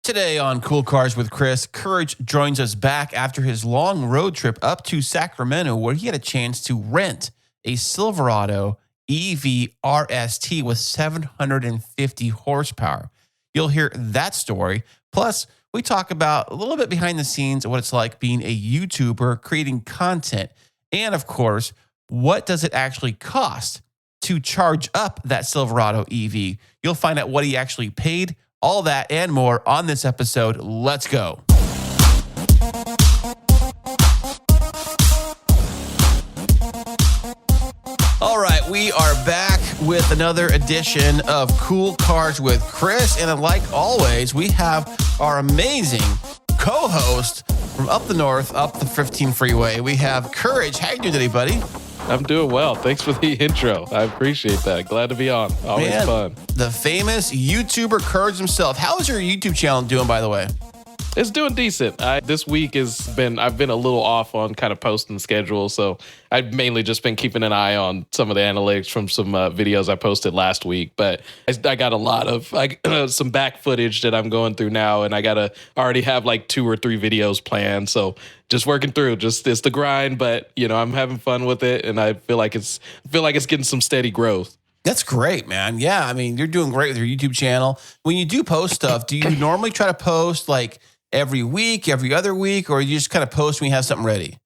Today on Cool Cars with Chris, Courage joins us back after his long road trip up to Sacramento, where he had a chance to rent a Silverado EV RST with 750 horsepower. You'll hear that story. Plus, we talk about a little bit behind the scenes of what it's like being a YouTuber, creating content. And of course, what does it actually cost to charge up that Silverado EV? You'll find out what he actually paid. All that and more on this episode. Let's go. All right, we are back with another edition of Cool Cars with Chris. And like always, we have our amazing co-host from up the north, up the 15 freeway. We have Courage. How you doing today, buddy? I'm doing well. Thanks for the intro. I appreciate that. Glad to be on. Always fun. The famous YouTuber Courage himself. How is your YouTube channel doing, by the way? It's doing decent. This week I've been a little off on kind of posting schedule, so I've mainly just been keeping an eye on some of the analytics from some videos I posted last week. But I got a lot of some back footage that I'm going through now, and I already have like 2 or 3 videos planned. So just working through. It's the grind, but I'm having fun with it, and I feel like it's getting some steady growth. That's great, man. Yeah, I mean, you're doing great with your YouTube channel. When you do post stuff, do you normally try to post like every week, every other week, or you just kind of post when you have something ready?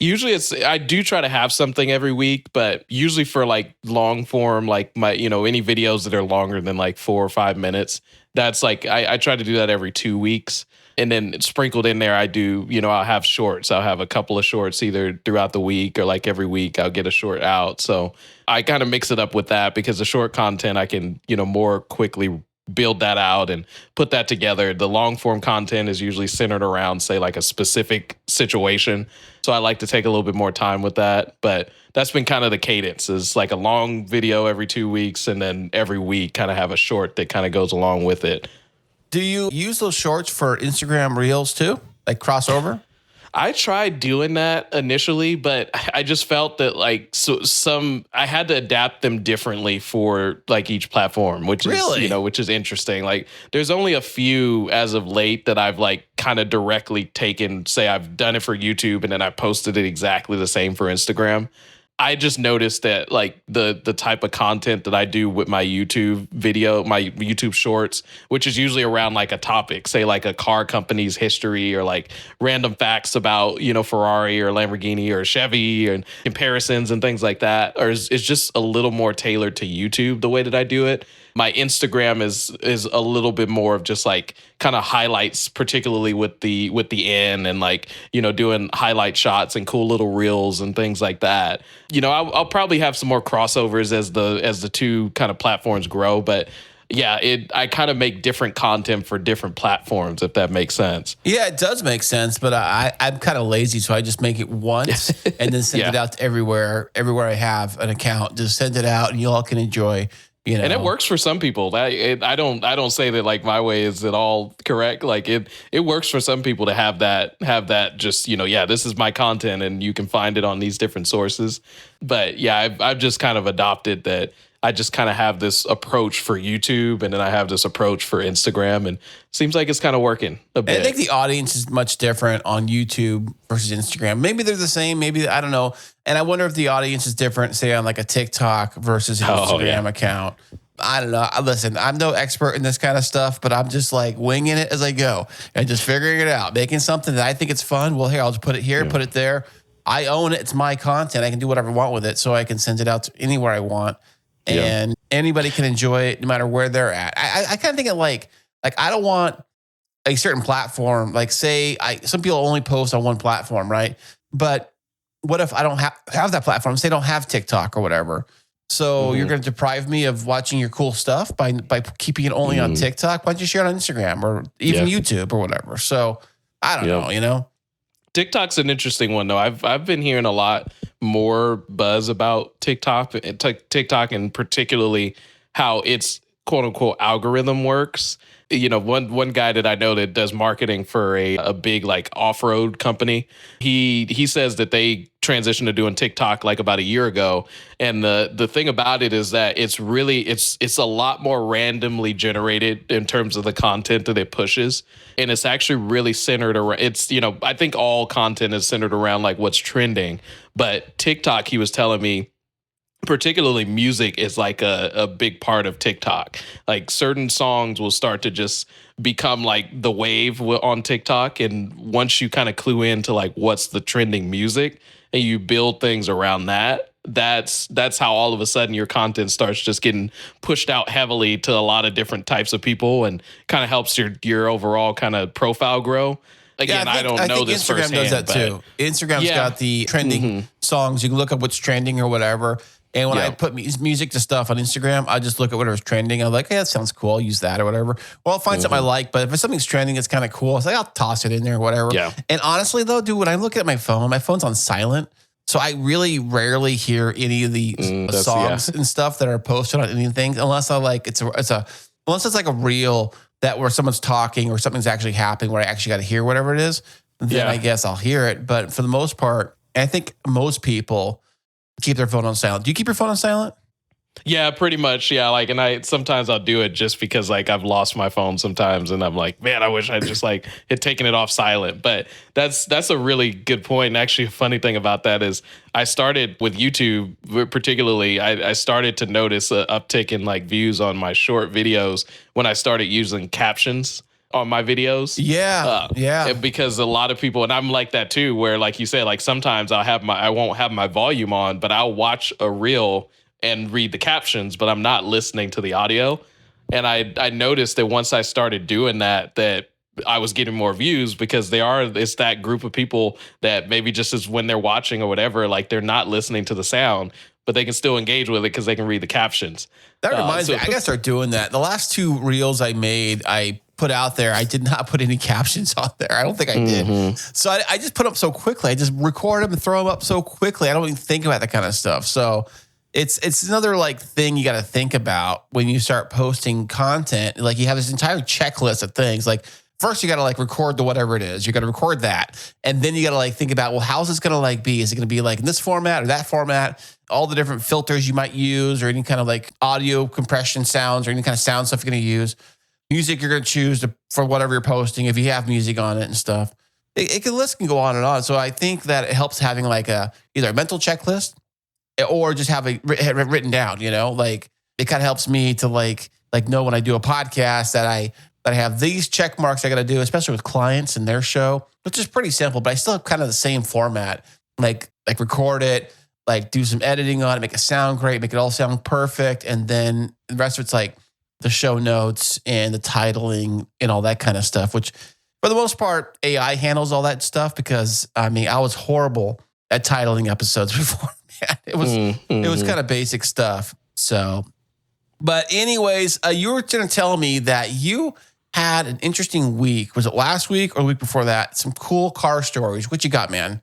Usually I do try to have something every week, but usually for like long form, like my, any videos that are longer than like 4 or 5 minutes, that's like, I try to do that every 2 weeks. And then sprinkled in there, I do, I'll have shorts. I'll have a couple of shorts either throughout the week or like every week I'll get a short out. So I kind of mix it up with that because the short content I can, more quickly build that out and put that together. The long form content is usually centered around, say, like a specific situation. So I like to take a little bit more time with that. But that's been kind of the cadence, is like a long video every 2 weeks, and then every week kind of have a short that kind of goes along with it. Do you use those shorts for Instagram Reels too? Like crossover? I tried doing that initially, but I just felt that I had to adapt them differently for like each platform, which is interesting. Like there's only a few as of late that I've like kind of directly taken, say I've done it for YouTube and then I posted it exactly the same for Instagram. I just noticed that like the type of content that I do with my YouTube video, my YouTube shorts, which is usually around like a topic, say like a car company's history or like random facts about, Ferrari or Lamborghini or Chevy and comparisons and things like that, or is just a little more tailored to YouTube the way that I do it. My Instagram is a little bit more of just like kind of highlights, particularly with the end and like, doing highlight shots and cool little reels and things like that. I'll probably have some more crossovers as the two kind of platforms grow, but yeah, I kind of make different content for different platforms, if that makes sense. Yeah, it does make sense, but I'm kind of lazy, so I just make it once and then send it out to everywhere I have an account. Just send it out and you all can enjoy. And it works for some people. I don't say that like my way is at all correct. Like it works for some people to have that just, this is my content and you can find it on these different sources. But yeah, I've just kind of adopted that. I just kind of have this approach for YouTube and then I have this approach for Instagram, and it seems like it's kind of working a bit. I think the audience is much different on YouTube versus Instagram. Maybe they're the same. Maybe, I don't know. And I wonder if the audience is different, say on like a TikTok versus an Instagram account. I don't know. Listen, I'm no expert in this kind of stuff, but I'm just like winging it as I go and just figuring it out, making something that I think it's fun. Well, here, I'll just put it here, put it there. I own it. It's my content. I can do whatever I want with it, so I can send it out to anywhere I want. And anybody can enjoy it no matter where they're at. I kind of think of like I don't want a certain platform. Like say some people only post on one platform, right? But what if I don't have that platform? Say I don't have TikTok or whatever. So you're going to deprive me of watching your cool stuff by keeping it only on TikTok? Why don't you share it on Instagram or even YouTube or whatever? So I don't know, TikTok's an interesting one, though. I've been hearing a lot more buzz about TikTok and particularly how it's quote unquote algorithm works. You know, one guy that I know that does marketing for a big like off-road company, he says that they transitioned to doing TikTok like about a year ago. And the thing about it is that it's a lot more randomly generated in terms of the content that it pushes. And it's actually really centered around, I think all content is centered around like what's trending. But TikTok, he was telling me, particularly music is like a big part of TikTok. Like certain songs will start to just become like the wave on TikTok. And once you kind of clue into like what's the trending music and you build things around that, that's how all of a sudden your content starts just getting pushed out heavily to a lot of different types of people and kind of helps your overall kind of profile grow. Again, I don't know this Instagram firsthand. does that too. Instagram's got the trending songs. You can look up what's trending or whatever. And when I put music to stuff on Instagram, I just look at whatever's trending. I'm like, hey, that sounds cool. I'll use that or whatever. Well, I'll find something I like. But if something's trending, it's kind of cool. It's like, I'll toss it in there or whatever. Yeah. And honestly, though, dude, when I look at my phone's on silent. So I really rarely hear any of the songs and stuff that are posted on anything unless I like unless it's like a reel that where someone's talking or something's actually happening where I actually got to hear whatever it is. Then I guess I'll hear it. But for the most part, I think most people keep their phone on silent. Do you keep your phone on silent? Yeah, pretty much. Yeah, like, and sometimes I'll do it just because like I've lost my phone sometimes, and I'm like, man, I wish I just like had taken it off silent. But that's a really good point. And actually, a funny thing about that is I started with YouTube, particularly. I started to notice an uptick in like views on my short videos when I started using captions on my videos. Yeah. Because a lot of people, and I'm like that too, where like you said, like sometimes I won't have my volume on, but I'll watch a reel and read the captions, but I'm not listening to the audio. And I noticed that once I started doing that I was getting more views because it's that group of people that maybe just as when they're watching or whatever, like they're not listening to the sound, but they can still engage with it because they can read the captions. That reminds me, I gotta start doing that. The last 2 reels I made, I put out there, I did not put any captions on there. I don't think I did. So I just put them up so quickly. I just record them and throw them up so quickly. I don't even think about that kind of stuff. So it's another like thing you got to think about when you start posting content. Like you have this entire checklist of things. Like first you got to like record the whatever it is. You got to record that. And then you got to like think about, well, how's this going to like be? Is it going to be like in this format or that format? All the different filters you might use or any kind of like audio compression sounds or any kind of sound stuff you're going to use. Music you're going to choose for whatever you're posting, if you have music on it and stuff. The list can go on and on. So I think that it helps having like either a mental checklist or just have it written down, you know, like it kind of helps me to like know when I do a podcast that I have these check marks I got to do, especially with clients and their show, which is pretty simple, but I still have kind of the same format, like record it, like do some editing on it, make it sound great, make it all sound perfect. And then the rest of it's like the show notes and the titling and all that kind of stuff, which for the most part, AI handles all that stuff because I mean, I was horrible at titling episodes before. It was kind of basic stuff. So, but anyways, you were going to tell me that you had an interesting week. Was it last week or the week before that? Some cool car stories. What you got, man?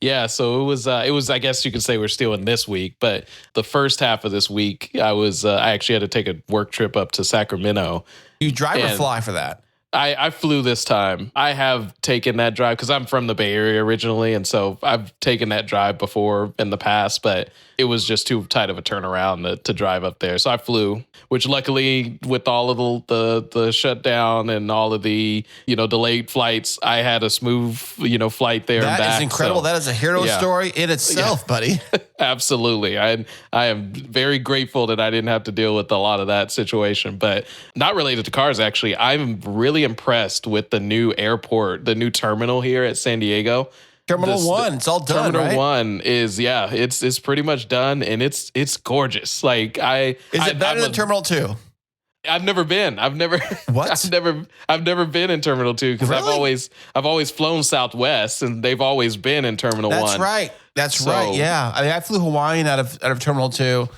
Yeah, so it was, I guess you could say we're still in this week, but the first half of this week, I actually had to take a work trip up to Sacramento. You drive or fly for that? I flew this time. I have taken that drive because I'm from the Bay Area originally. And so I've taken that drive before in the past, but it was just too tight of a turnaround to drive up there. So I flew, which luckily with all of the shutdown and all of the, delayed flights, I had a smooth, flight there and back. That is incredible. So, that is a hero story in itself, buddy. Absolutely. I am very grateful that I didn't have to deal with a lot of that situation, but not related to cars, actually. I'm really impressed with the new airport, the new terminal here at San Diego. Terminal 1, it's all done, Terminal right? 1 is, it's pretty much done, and it's gorgeous. Like Is it better than Terminal 2? I've never been. What? I've never been in Terminal 2 because Really? I've always flown Southwest, and they've always been in Terminal 1. That's right. Yeah. I mean, I flew Hawaiian out of Terminal 2.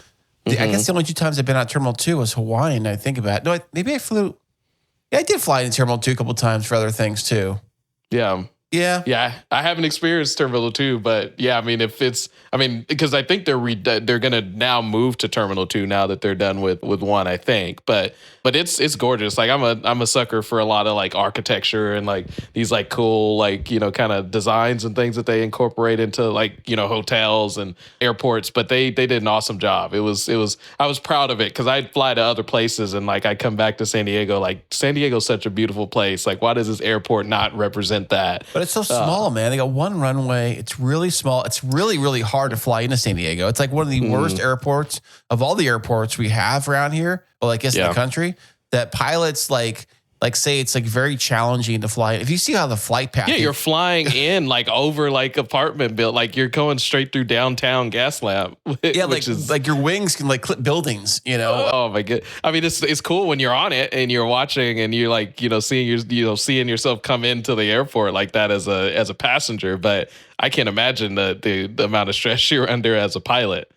I guess the only 2 times I've been out of Terminal 2 was Hawaiian, I think about it. No, maybe I flew. Yeah, I did fly in Terminal 2 a couple of times for other things too. Yeah. Yeah. Yeah, I haven't experienced Terminal 2, but yeah, I mean, because I think they're gonna now move to Terminal 2 now that they're done with 1, I think. But it's gorgeous. Like I'm a sucker for a lot of like architecture and like these like cool like, kind of designs and things that they incorporate into like, hotels and airports. But they did an awesome job. I was proud of it because I'd fly to other places and like I come back to San Diego. Like San Diego's such a beautiful place. Like why does this airport not represent that? But it's so small, man. They got one runway. It's really small. It's really, really hard to fly into San Diego. It's like one of the worst airports of all the airports we have around here. Well, I guess in the country, that pilots like say it's like very challenging to fly. If you see how the flight path, you're flying in like over like apartment built, like you're going straight through downtown Gaslamp. Yeah, like your wings can like clip buildings. Oh my god! I mean, it's cool when you're on it and you're watching and you're like seeing yourself come into the airport like that as a passenger. But I can't imagine the amount of stress you're under as a pilot.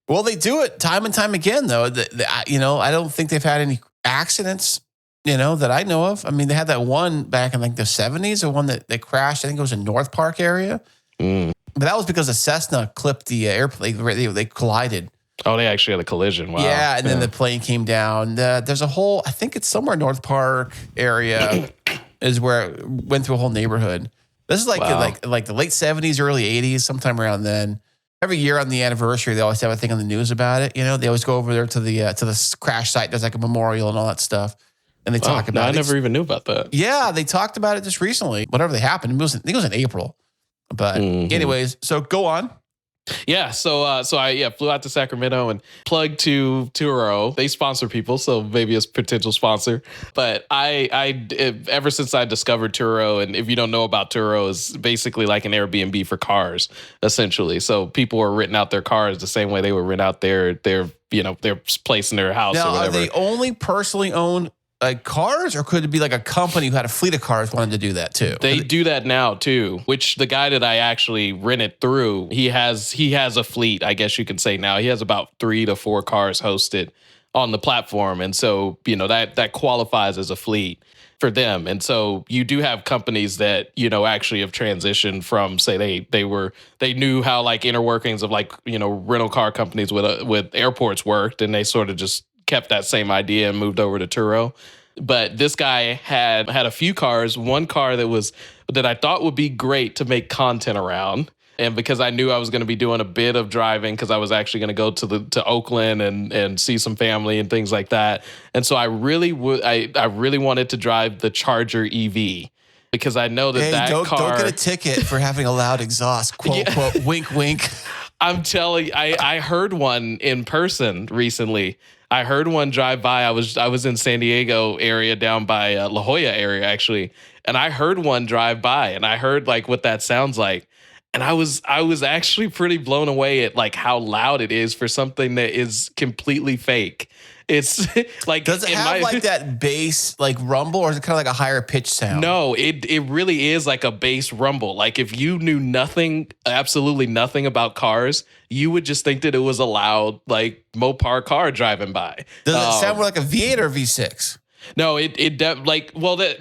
Well, they do it time and time again, though. I don't think they've had any accidents. That I know of. I mean, they had that one back in like the 70s, the one that crashed. I think it was in North Park area. But that was because a Cessna clipped the airplane. They collided. Oh, they actually had a collision. Wow. Yeah, and then the plane came down. There's a whole, I think it's somewhere North Park area is where it went through a whole neighborhood. This is like the late 70s, early 80s, sometime around then. Every year on the anniversary, they always have a thing on the news about it. They always go over there to the crash site. There's like a memorial and all that stuff. And they talk about it. I never even knew about that. Yeah, they talked about it just recently. Whatever they happened, I think it was in April. But anyways, so go on. Yeah, so I flew out to Sacramento and plugged to Turo. They sponsor people, so maybe a potential sponsor. But I ever since I discovered Turo, and if you don't know about Turo, is basically like an Airbnb for cars, essentially. So people are renting out their cars the same way they would rent out their place in their house. Now, or whatever. Are they only personally owned cars, or could it be like a company who had a fleet of cars wanted to do that too? They do that now too, which the guy that I actually rented through, he has a fleet, I guess you could say now. He has about 3 to 4 cars hosted on the platform. And so, that qualifies as a fleet for them. And so you do have companies that, actually have transitioned from, say they knew how like inner workings of like, rental car companies with airports worked, and they sort of just kept that same idea and moved over to Turo. But this guy had a few cars, one car that I thought would be great to make content around. And because I knew I was going to be doing a bit of driving, because I was actually going to go to Oakland and see some family and things like that. And so I really wanted to drive the Charger EV, because I know that car. Don't get a ticket for having a loud exhaust. Quote, quote, wink, wink. I'm telling you, I heard one in person recently. I heard one drive by. I was in San Diego area, down by La Jolla area actually, and I heard one drive by, and I heard like what that sounds like, and I was actually pretty blown away at like how loud it is for something that is completely fake. It's like, does it have like that bass like rumble, or is it kind of like a higher pitch sound? No, it really is like a bass rumble. Like if you knew absolutely nothing about cars, you would just think that it was a loud like Mopar car driving by. Does it sound more like a V8 or V6? No,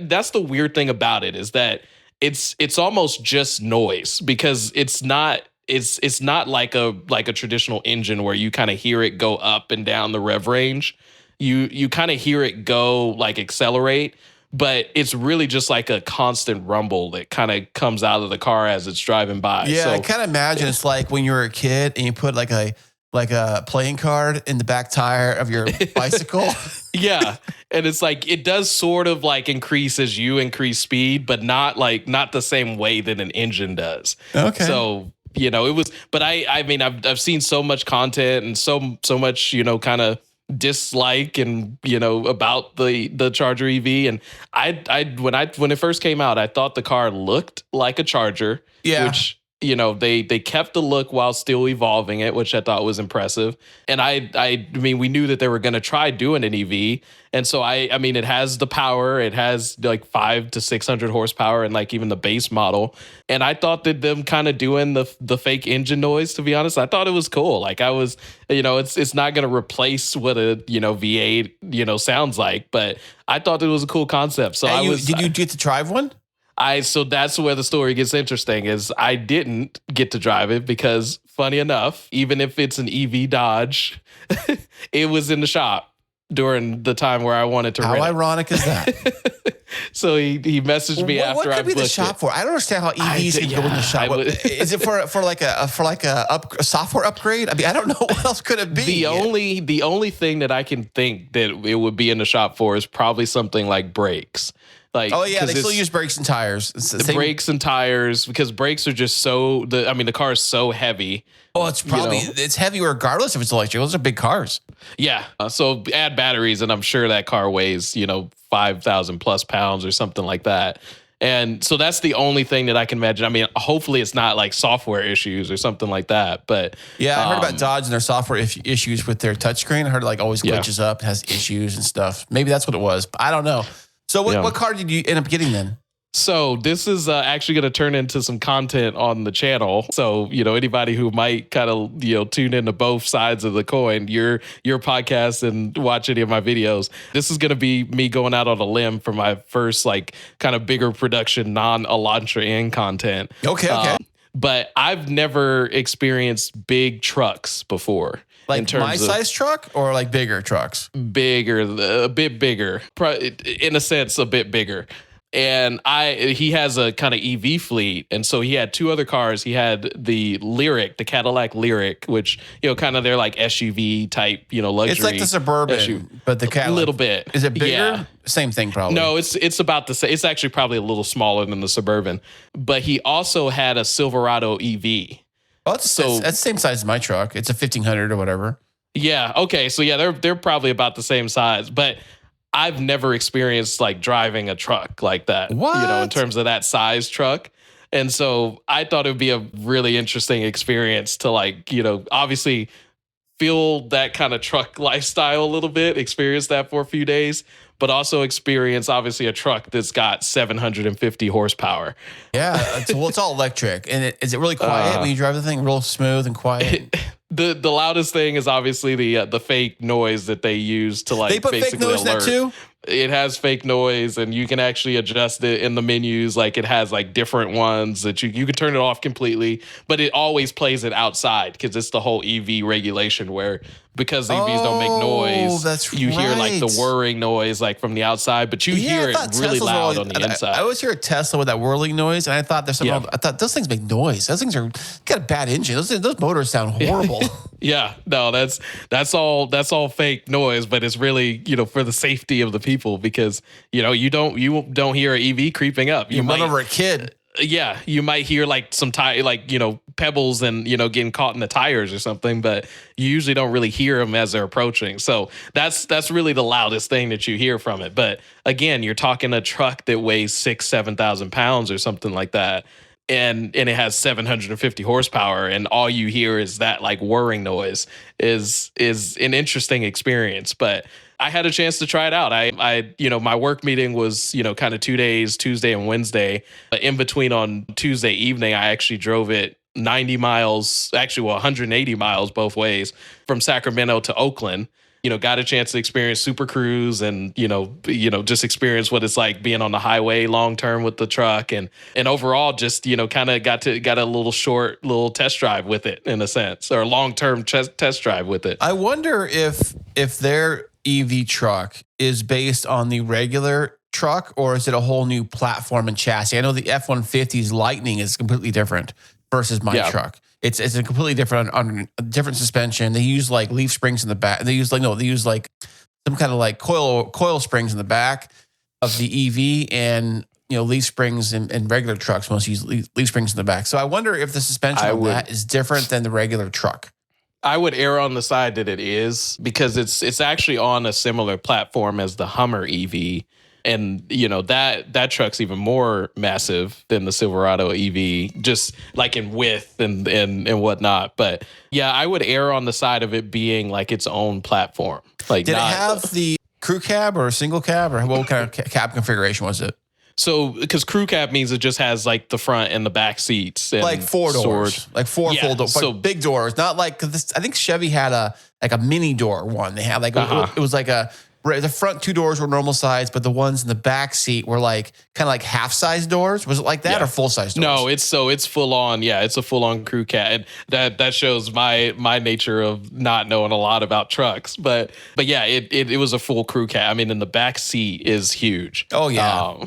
that's the weird thing about it, is that it's almost just noise, because it's not like a traditional engine where you kind of hear it go up and down the rev range. You kind of hear it go like accelerate, but it's really just like a constant rumble that kind of comes out of the car as it's driving by. Yeah, so, I kind of imagine it's like when you were a kid and you put like a playing card in the back tire of your bicycle. Yeah. And it's like, it does sort of like increase as you increase speed, but not the same way that an engine does. Okay. So, it was, but I mean, I've seen so much content and so much, kind of dislike and, about the Charger EV. And when it first came out, I thought the car looked like a Charger, which, they kept the look while still evolving it, which I thought was impressive. And I mean, we knew that they were going to try doing an EV. And so I mean, it has the power, it has like 500 to 600 horsepower, and like even the base model. And I thought that them kind of doing the fake engine noise, to be honest, I thought it was cool. Like I was, it's not going to replace what a, V8, sounds like, but I thought it was a cool concept. So did you get to drive one? So that's where the story gets interesting is I didn't get to drive it because funny enough, even if it's an EV Dodge, it was in the shop during the time where I wanted to rent it. How ironic is that? So he messaged me after I booked it. What could be the shop for? I don't understand how EVs can go in the shop. Is it for like a software upgrade? I mean, I don't know what else could it be. The only thing that I can think that it would be in the shop for is probably something like brakes. Like, oh yeah, they still use brakes and tires. The brakes and tires, because brakes are just the car is so heavy. Oh, it's probably it's heavy regardless if it's electric. Those are big cars. Yeah. So add batteries, and I'm sure that car weighs 5,000 plus pounds or something like that. And so that's the only thing that I can imagine. I mean, hopefully it's not like software issues or something like that. But yeah, I heard about Dodge and their software issues with their touchscreen. I heard it always glitches up, has issues and stuff. Maybe that's what it was. But I don't know. So what car did you end up getting then? So this is actually going to turn into some content on the channel. So, anybody who might kind of, tune into both sides of the coin, your podcast and watch any of my videos, this is going to be me going out on a limb for my first kind of bigger production, non-Elantra in content. Okay. But I've never experienced big trucks before. Like in terms my size truck or like bigger trucks? Bigger, a bit bigger. In a sense, a bit bigger. And he has a kind of EV fleet. And so he had two other cars. He had the Cadillac Lyric, which, kind of they're like SUV type, luxury. It's like the Suburban, but the Cadillac. A little bit. Is it bigger? Yeah. Same thing probably. No, it's about the same. It's actually probably a little smaller than the Suburban. But he also had a Silverado EV. Oh, that's the same size as my truck. It's a 1500 or whatever. Yeah. Okay. So yeah, they're probably about the same size, but I've never experienced driving a truck like that. What? In terms of that size truck. And so I thought it would be a really interesting experience to obviously feel that kind of truck lifestyle a little bit, experience that for a few days, but also experience obviously a truck that's got 750 horsepower. Yeah, it's all electric. And is it really quiet when you drive the thing? Real smooth and quiet? The loudest thing is obviously the fake noise that they use to they put basically fake noise alert. In that too? It has fake noise, and you can actually adjust it in the menus. It has different ones that you can turn it off completely, but it always plays it outside because it's the whole EV regulation where because EVs don't make noise, you hear the whirring noise from the outside, but you hear it really loud on the inside. I always hear a Tesla with that whirling noise, and I thought there's something. I thought those things make noise. Those things got a bad engine. Those motors sound horrible. Yeah, no, that's all fake noise, but it's really for the safety of the people because you don't hear an EV creeping up. You might over a kid. Yeah, you might hear some pebbles and getting caught in the tires or something, but you usually don't really hear them as they're approaching. So that's really the loudest thing that you hear from it. But again, you're talking a truck that weighs 7,000 pounds or something like that. And it has 750 horsepower, and all you hear is that whirring noise is an interesting experience. But I had a chance to try it out. I my work meeting was kind of 2 days, Tuesday and Wednesday. But in between on Tuesday evening, I actually drove it 90 miles, actually 180 miles both ways from Sacramento to Oakland. Got a chance to experience Super Cruise and, just experience what it's like being on the highway long term with the truck and overall just, kind of got a little test drive with it in a sense, or a long term test drive with it. I wonder if their EV truck is based on the regular truck or is it a whole new platform and chassis? I know the F-150's Lightning is completely different versus my truck. It's a completely different on different suspension. They use leaf springs in the back. They use some kind of coil springs in the back of the EV and leaf springs in regular trucks. Most use leaf springs in the back. So I wonder if the suspension on that is different than the regular truck. I would err on the side that it is because it's actually on a similar platform as the Hummer EV. And, that truck's even more massive than the Silverado EV, just in width and whatnot. But yeah, I would err on the side of it being its own platform. Did it have the crew cab or a single cab or what kind of cab configuration was it? So, because crew cab means it just has the front and the back seats. And four doors. Four full doors. So big doors. Not I think Chevy had a mini door one. They had it was the front 2 doors were normal size, but the ones in the back seat were like kind of like half size doors. Was it like that or full size doors? No, it's full on. Yeah, it's a full on crew cab. And that shows my nature of not knowing a lot about trucks. But yeah, it was a full crew cab. I mean, and the back seat is huge. Oh yeah.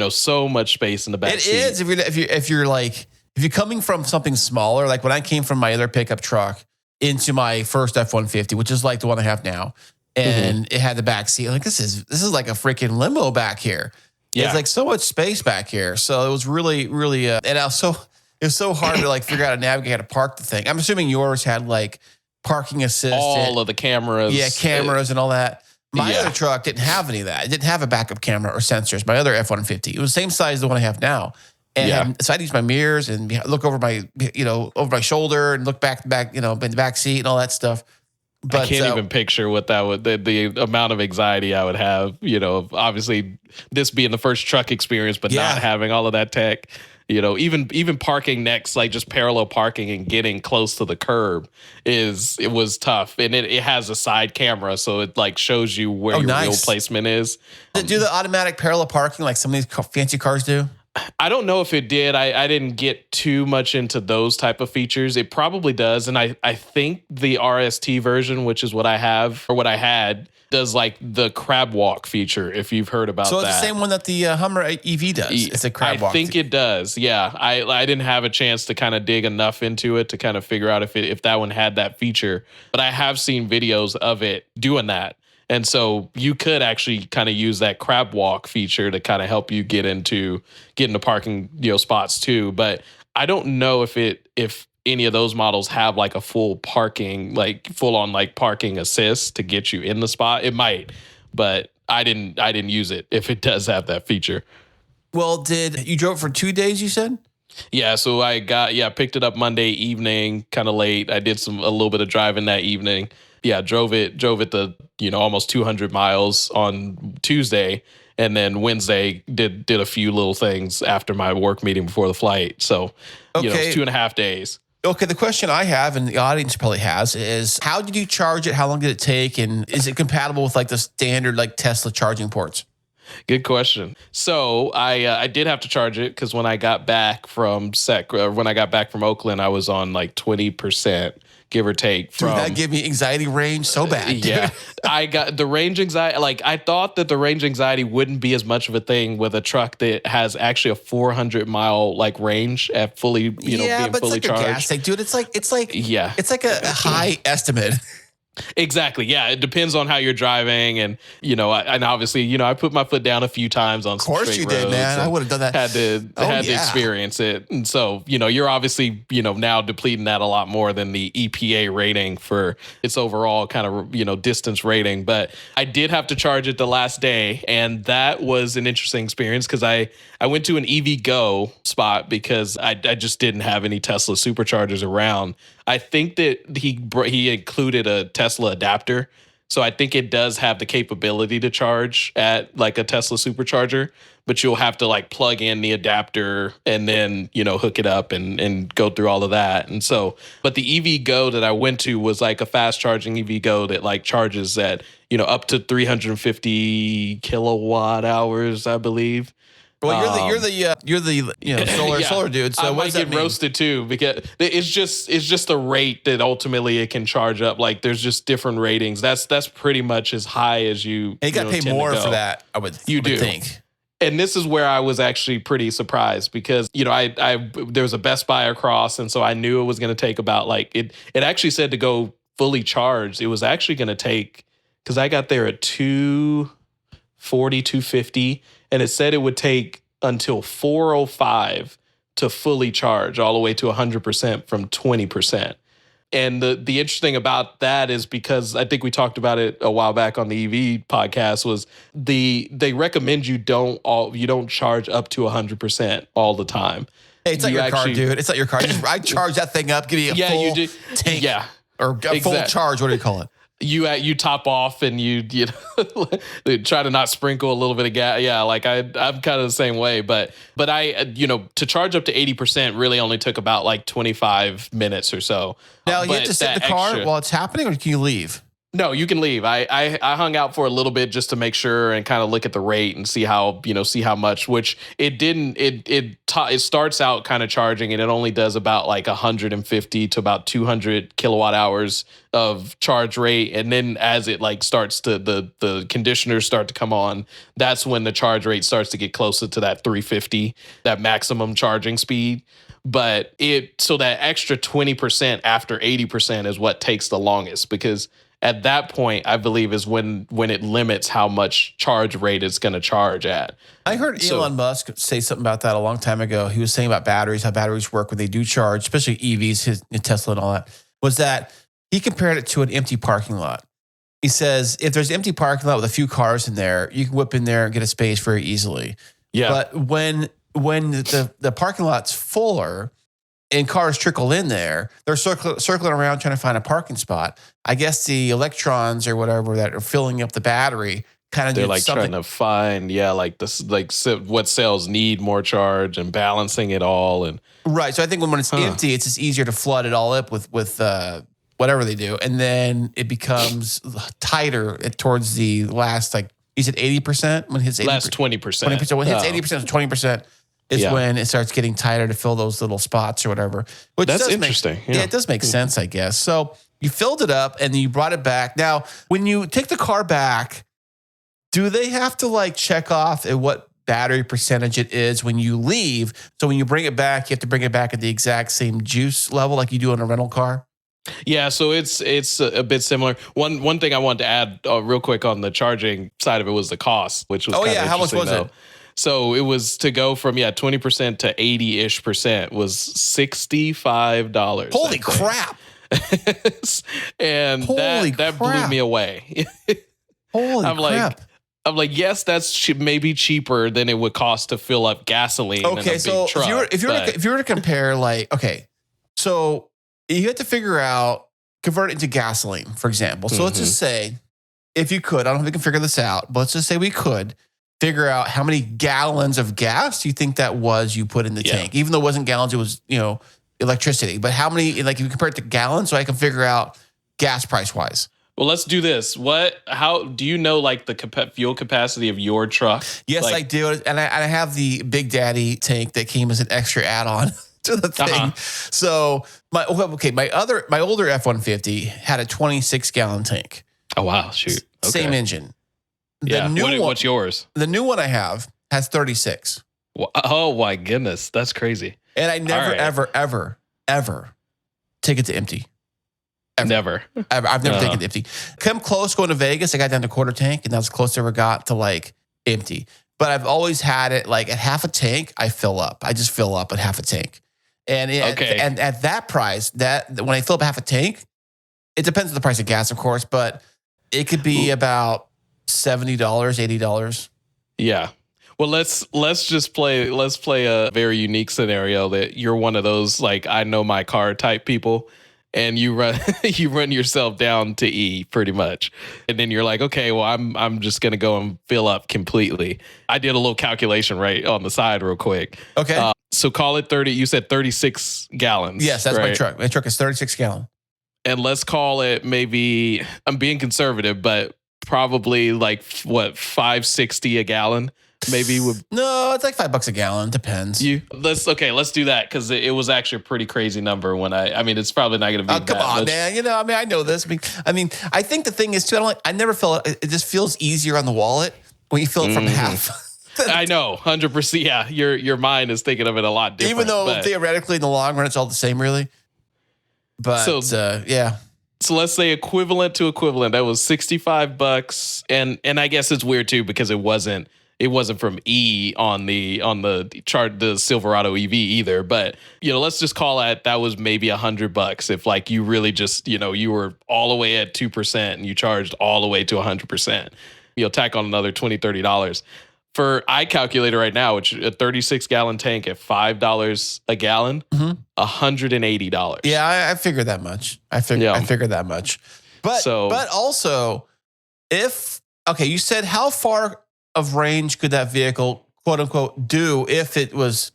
So much space in the back seat. It is if you're coming from something smaller, like when I came from my other pickup truck into my first F-150, which is like the one I have now, and it had the back seat. Like this is like a freaking limo back here. Yeah. It's like so much space back here. So it was really, really, and it was so hard to like figure out how to navigate how to park the thing. I'm assuming yours had like parking assist, all of the cameras, cameras and all that. My other truck didn't have any of that. It didn't have a backup camera or sensors. My other F-150, it was the same size as the one I have now. And so I'd use my mirrors and look over my shoulder and look back, in the back seat and all that stuff. But I can't even picture what that would, the amount of anxiety I would have, obviously this being the first truck experience, but not having all of that tech, even parking next, like just parallel parking and getting close to the curb it was tough. And it has a side camera. So it like shows you where your wheel placement is. Does it do the automatic parallel parking like some of these fancy cars do? I don't know if it did. I didn't get too much into those type of features. It probably does. And I think the RST version, which is what I have or what I had, does like the crab walk feature, if you've heard about that. So it's the same one that the Hummer EV does. It's a crab walk. I think it does. Yeah. I didn't have a chance to kind of dig enough into it to kind of figure out if that one had that feature. But I have seen videos of it doing that. And so you could actually kind of use that crab walk feature to kind of help you get into parking, spots too. But I don't know if any of those models have like a full parking, like full on like parking assist to get you in the spot. It might, but I didn't use it if it does have that feature. Well, you drove for 2 days, you said? Yeah, so I picked it up Monday evening, kind of late. I did a little bit of driving that evening. Yeah, drove it the almost 200 miles on Tuesday, and then Wednesday did a few little things after my work meeting before the flight. So it's 2.5 days. Okay, the question I have, and the audience probably has, is how did you charge it? How long did it take? And is it compatible with like the standard like Tesla charging ports? Good question. So I did have to charge it because when I got back from Oakland, I was on like 20%. Give or take. Dude, that gave me anxiety range so bad. Dude. Yeah. I got the range anxiety. Like I thought that the range anxiety wouldn't be as much of a thing with a truck that has actually a 400-mile like range at fully, being fully charged. A gas tank, dude. It's like a high estimate. Exactly. Yeah. It depends on how you're driving. And, and obviously, I put my foot down a few times on some straight roads. Of course you did, man. I would have done that. Had to experience it. And so, you're obviously, now depleting that a lot more than the EPA rating for its overall kind of, distance rating. But I did have to charge it the last day. And that was an interesting experience because I went to an EVGo spot because I just didn't have any Tesla superchargers around. I think that he included a Tesla adapter. So I think it does have the capability to charge at like a Tesla supercharger, but you'll have to like plug in the adapter and then, hook it up and go through all of that. And so, but the EVGo that I went to was like a fast charging EVGo that like charges at, up to 350 kilowatt hours, I believe. Well, you're the solar dude. So I might get roasted too because it's just the rate that ultimately it can charge up. Like there's just different ratings. That's pretty much as high as you. And you got to pay more for that. I would think. And this is where I was actually pretty surprised because there was a Best Buy across, and so I knew it was going to take about like it. It actually said to go fully charged. It was actually going to take because I got there at 240, 250. And it said it would take until 4:05 to fully charge all the way to 100% from 20%. And the interesting about that is because I think we talked about it a while back on the EV podcast was they recommend you don't charge up to 100% all all the time. Hey, it's not your car, dude. It's not your car. I charge that thing up, give me a full tank. Yeah. Or a full charge. What do you call it? You top off and you try to not sprinkle a little bit of gas. Yeah, like I'm kind of the same way. But I to charge up to 80% really only took about like 25 minutes or so. Now you have to sit in the car while it's happening, or can you leave? No, you can leave. I hung out for a little bit just to make sure and kind of look at the rate and see how much, which it didn't. It starts out kind of charging and it only does about like 150 to about 200 kilowatt hours of charge rate. And then as it like starts to the conditioners start to come on, that's when the charge rate starts to get closer to that 350, that maximum charging speed. But so that extra 20% after 80% is what takes the longest, because at that point, I believe, is when it limits how much charge rate it's going to charge at. I heard Elon Musk say something about that a long time ago. He was saying about batteries, how batteries work when they do charge, especially EVs, his Tesla and all that, was that he compared it to an empty parking lot. He says, if there's an empty parking lot with a few cars in there, you can whip in there and get a space very easily. Yeah. But when the parking lot's fuller and cars trickle in there, they're circling around trying to find a parking spot. I guess the electrons or whatever that are filling up the battery kind of they're like trying to find, like this, like what cells need more charge and balancing it all. And right. So I think when it's empty, it's just easier to flood it all up with whatever they do, and then it becomes tighter towards the last, like you said, 80% when it hits 80%, last 20%. 20%. When it hits 80% to 20%. Is when it starts getting tighter to fill those little spots or whatever. Which that's interesting. Yeah, it does make sense, I guess. So you filled it up and then you brought it back. Now, when you take the car back, do they have to like check off at what battery percentage it is when you leave? So when you bring it back, you have to bring it back at the exact same juice level like you do in a rental car? Yeah, so it's a bit similar. One thing I wanted to add real quick on the charging side of it was the cost, which was how much was it? So it was to go from 20% to 80-ish% was $65. Holy crap! And that blew me away. Holy crap! I'm like, yes, that's maybe cheaper than it would cost to fill up gasoline. Okay, in a so big truck, if you were to compare, like, okay, so you have to figure out convert it into gasoline, for example. So let's just say, if you could, I don't know if we can figure this out, but let's just say we could figure out how many gallons of gas you think that was you put in the tank. Even though it wasn't gallons, it was, electricity. But how many, like if you compare it to gallons, so I can figure out gas price wise. Well, let's do this. How do you know like the fuel capacity of your truck? Yes, I do. And I have the Big Daddy tank that came as an extra add-on to the thing. So my older F-150 had a 26 gallon tank. Oh, wow. Shoot. Okay. Same engine. What's yours? The new one I have has 36. Oh my goodness, that's crazy. And I never, ever take it to empty. Never. I've never taken it empty. Come close going to Vegas, I got down to quarter tank, and that's close I ever got to like empty. But I've always had it like at half a tank, I fill up. I just fill up at half a tank. And and at that price, that when I fill up half a tank, it depends on the price of gas, of course, but it could be about $70, $80. Yeah. Well, let's play a very unique scenario that you're one of those like I know my car type people, and you run yourself down to E pretty much, and then you're like, okay, well I'm just gonna go and fill up completely. I did a little calculation right on the side real quick. Okay. So call it 30. You said 36 gallons. Yes, that's right? My truck. My truck is 36 gallon. And let's call it maybe, I'm being conservative, but probably like what, $5.60 a gallon maybe would. No, it's like $5 a gallon. Depends. Let's do that, because it was actually a pretty crazy number when I mean it's probably not going to be. Oh, come on, man. I know this. I mean, I think the thing is too. I never feel it. It just feels easier on the wallet when you fill it from half. I know, 100%. Yeah, your mind is thinking of it a lot different. Even though theoretically in the long run it's all the same, really. But yeah. So let's say equivalent to equivalent. That was $65, and I guess it's weird too because it wasn't from E on the chart, the Silverado EV either. But let's just call that was maybe $100 if like you really just you were all the way at 2% and you charged all the way to 100%. You'll tack on another $20-$30. For iCalculator right now, which a 36 gallon tank at $5 a gallon, $180. Yeah, I figured that much. I figured that much. But also, you said how far of range could that vehicle quote unquote do if it was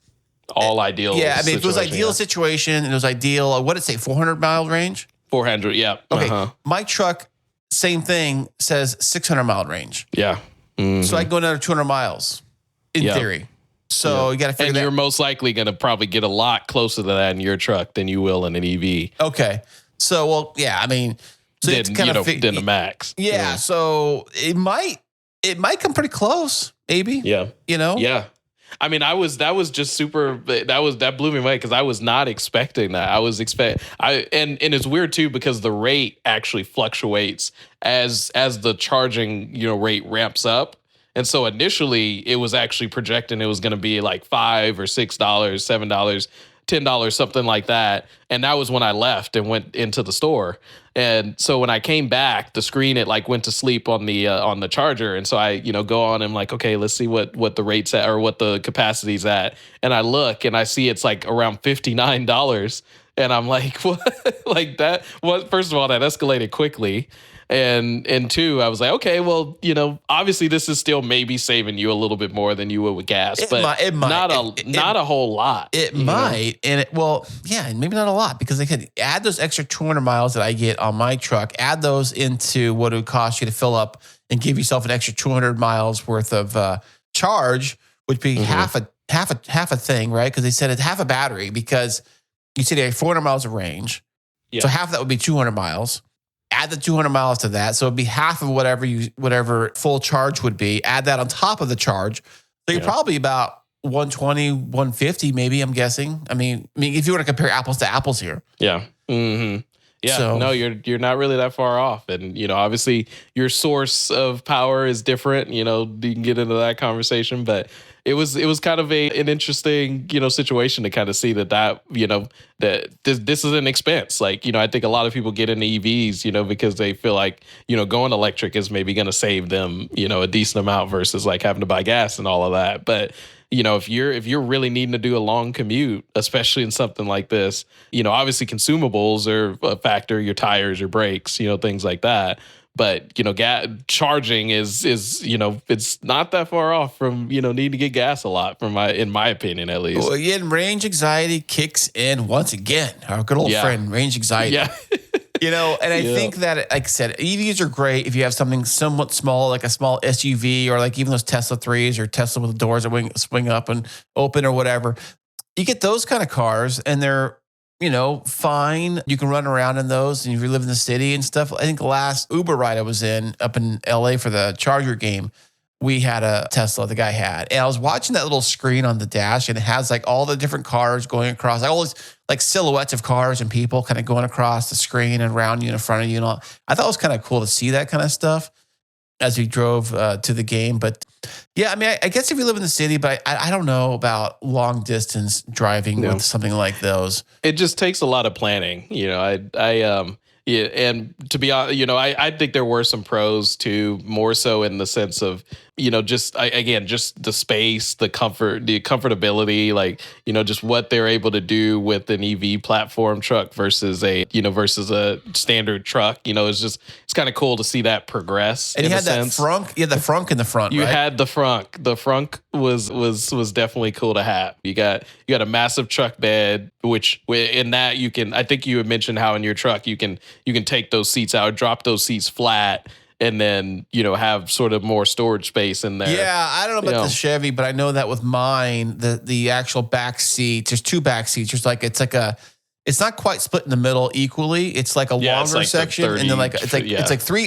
all ideal? Yeah, I mean, if it was ideal situation, and it was ideal. What did it say? 400 mile range. 400. Yeah. Okay. My truck same thing says 600-mile range. Yeah. So I can go another 200 miles in theory. So you got to figure and that. You're most likely going to probably get a lot closer to that in your truck than you will in an EV. Okay. So, well, yeah, I mean, so it's kind of than the max. Yeah. So it might come pretty close, maybe. Yeah. Yeah. I mean, that was just super. That blew me away because I was not expecting that. And it's weird too because the rate actually fluctuates as the charging rate ramps up. And so initially it was actually projecting it was going to be like $5 or $6, $7, $10, something like that. And that was when I left and went into the store. And so when I came back, the screen, it like went to sleep on the charger. And so I, go on and I'm like, okay, let's see what the rate's at or what the capacity's at. And I look and I see it's like around $59. And I'm like, what? Like that? Well, first of all, that escalated quickly. And two, I was like, okay, well, obviously this is still maybe saving you a little bit more than you would with gas, It but might. not a whole lot. It might. And maybe not a lot because they could add those extra 200 miles that I get on my truck, add those into what it would cost you to fill up and give yourself an extra 200 miles worth of charge, which would be half a thing, right? Because they said it's half a battery because you said they have 400 miles of range. Yeah. So half of that would be 200 miles. Add the 200 miles to that. So it'd be half of whatever full charge would be. Add that on top of the charge. So you're probably about 120, 150, maybe, I'm guessing. I mean, if you want to compare apples to apples here. Yeah. Mm-hmm. Yeah. So, no, you're not really that far off. And, obviously your source of power is different. You can get into that conversation, but it was kind of an interesting, situation to kind of see that this is an expense. Like, I think a lot of people get into EVs, because they feel like, going electric is maybe going to save them, a decent amount versus like having to buy gas and all of that. But, if you're really needing to do a long commute, especially in something like this, obviously consumables are a factor, your tires, your brakes, things like that. But, charging is it's not that far off from, needing to get gas a lot in my opinion, at least. Well, again, range anxiety kicks in once again. Our good old friend, range anxiety. Yeah. And I think that, like I said, EVs are great if you have something somewhat small, like a small SUV or like even those Tesla 3s or Tesla with the doors that swing up and open or whatever. You get those kind of cars and they're, fine. You can run around in those and if you live in the city and stuff. I think the last Uber ride I was in up in LA for the Charger game, we had a Tesla the guy had. And I was watching that little screen on the dash and it has like all the different cars going across, like all these like silhouettes of cars and people kind of going across the screen and around you and in front of you and all. I thought it was kind of cool to see that kind of stuff as we drove to the game. But yeah, I mean, I guess if you live in the city, but I don't know about long distance driving with something like those. It just takes a lot of planning. Yeah, and to be honest, I think there were some pros too, more so in the sense of, just the space, the comfort, the comfortability, like, just what they're able to do with an EV platform truck versus a standard truck. It's kind of cool to see that progress. And you had that Frunk, you had the Frunk in the front, You right? had the Frunk. The Frunk was definitely cool to have. You got a massive truck bed, which in that I think you had mentioned how in your truck you can take those seats out, drop those seats flat, and then, have sort of more storage space in there. Yeah, I don't know about the Chevy, but I know that with mine, the actual back seat, there's two back seats. It's not quite split in the middle equally. It's like a longer section, and then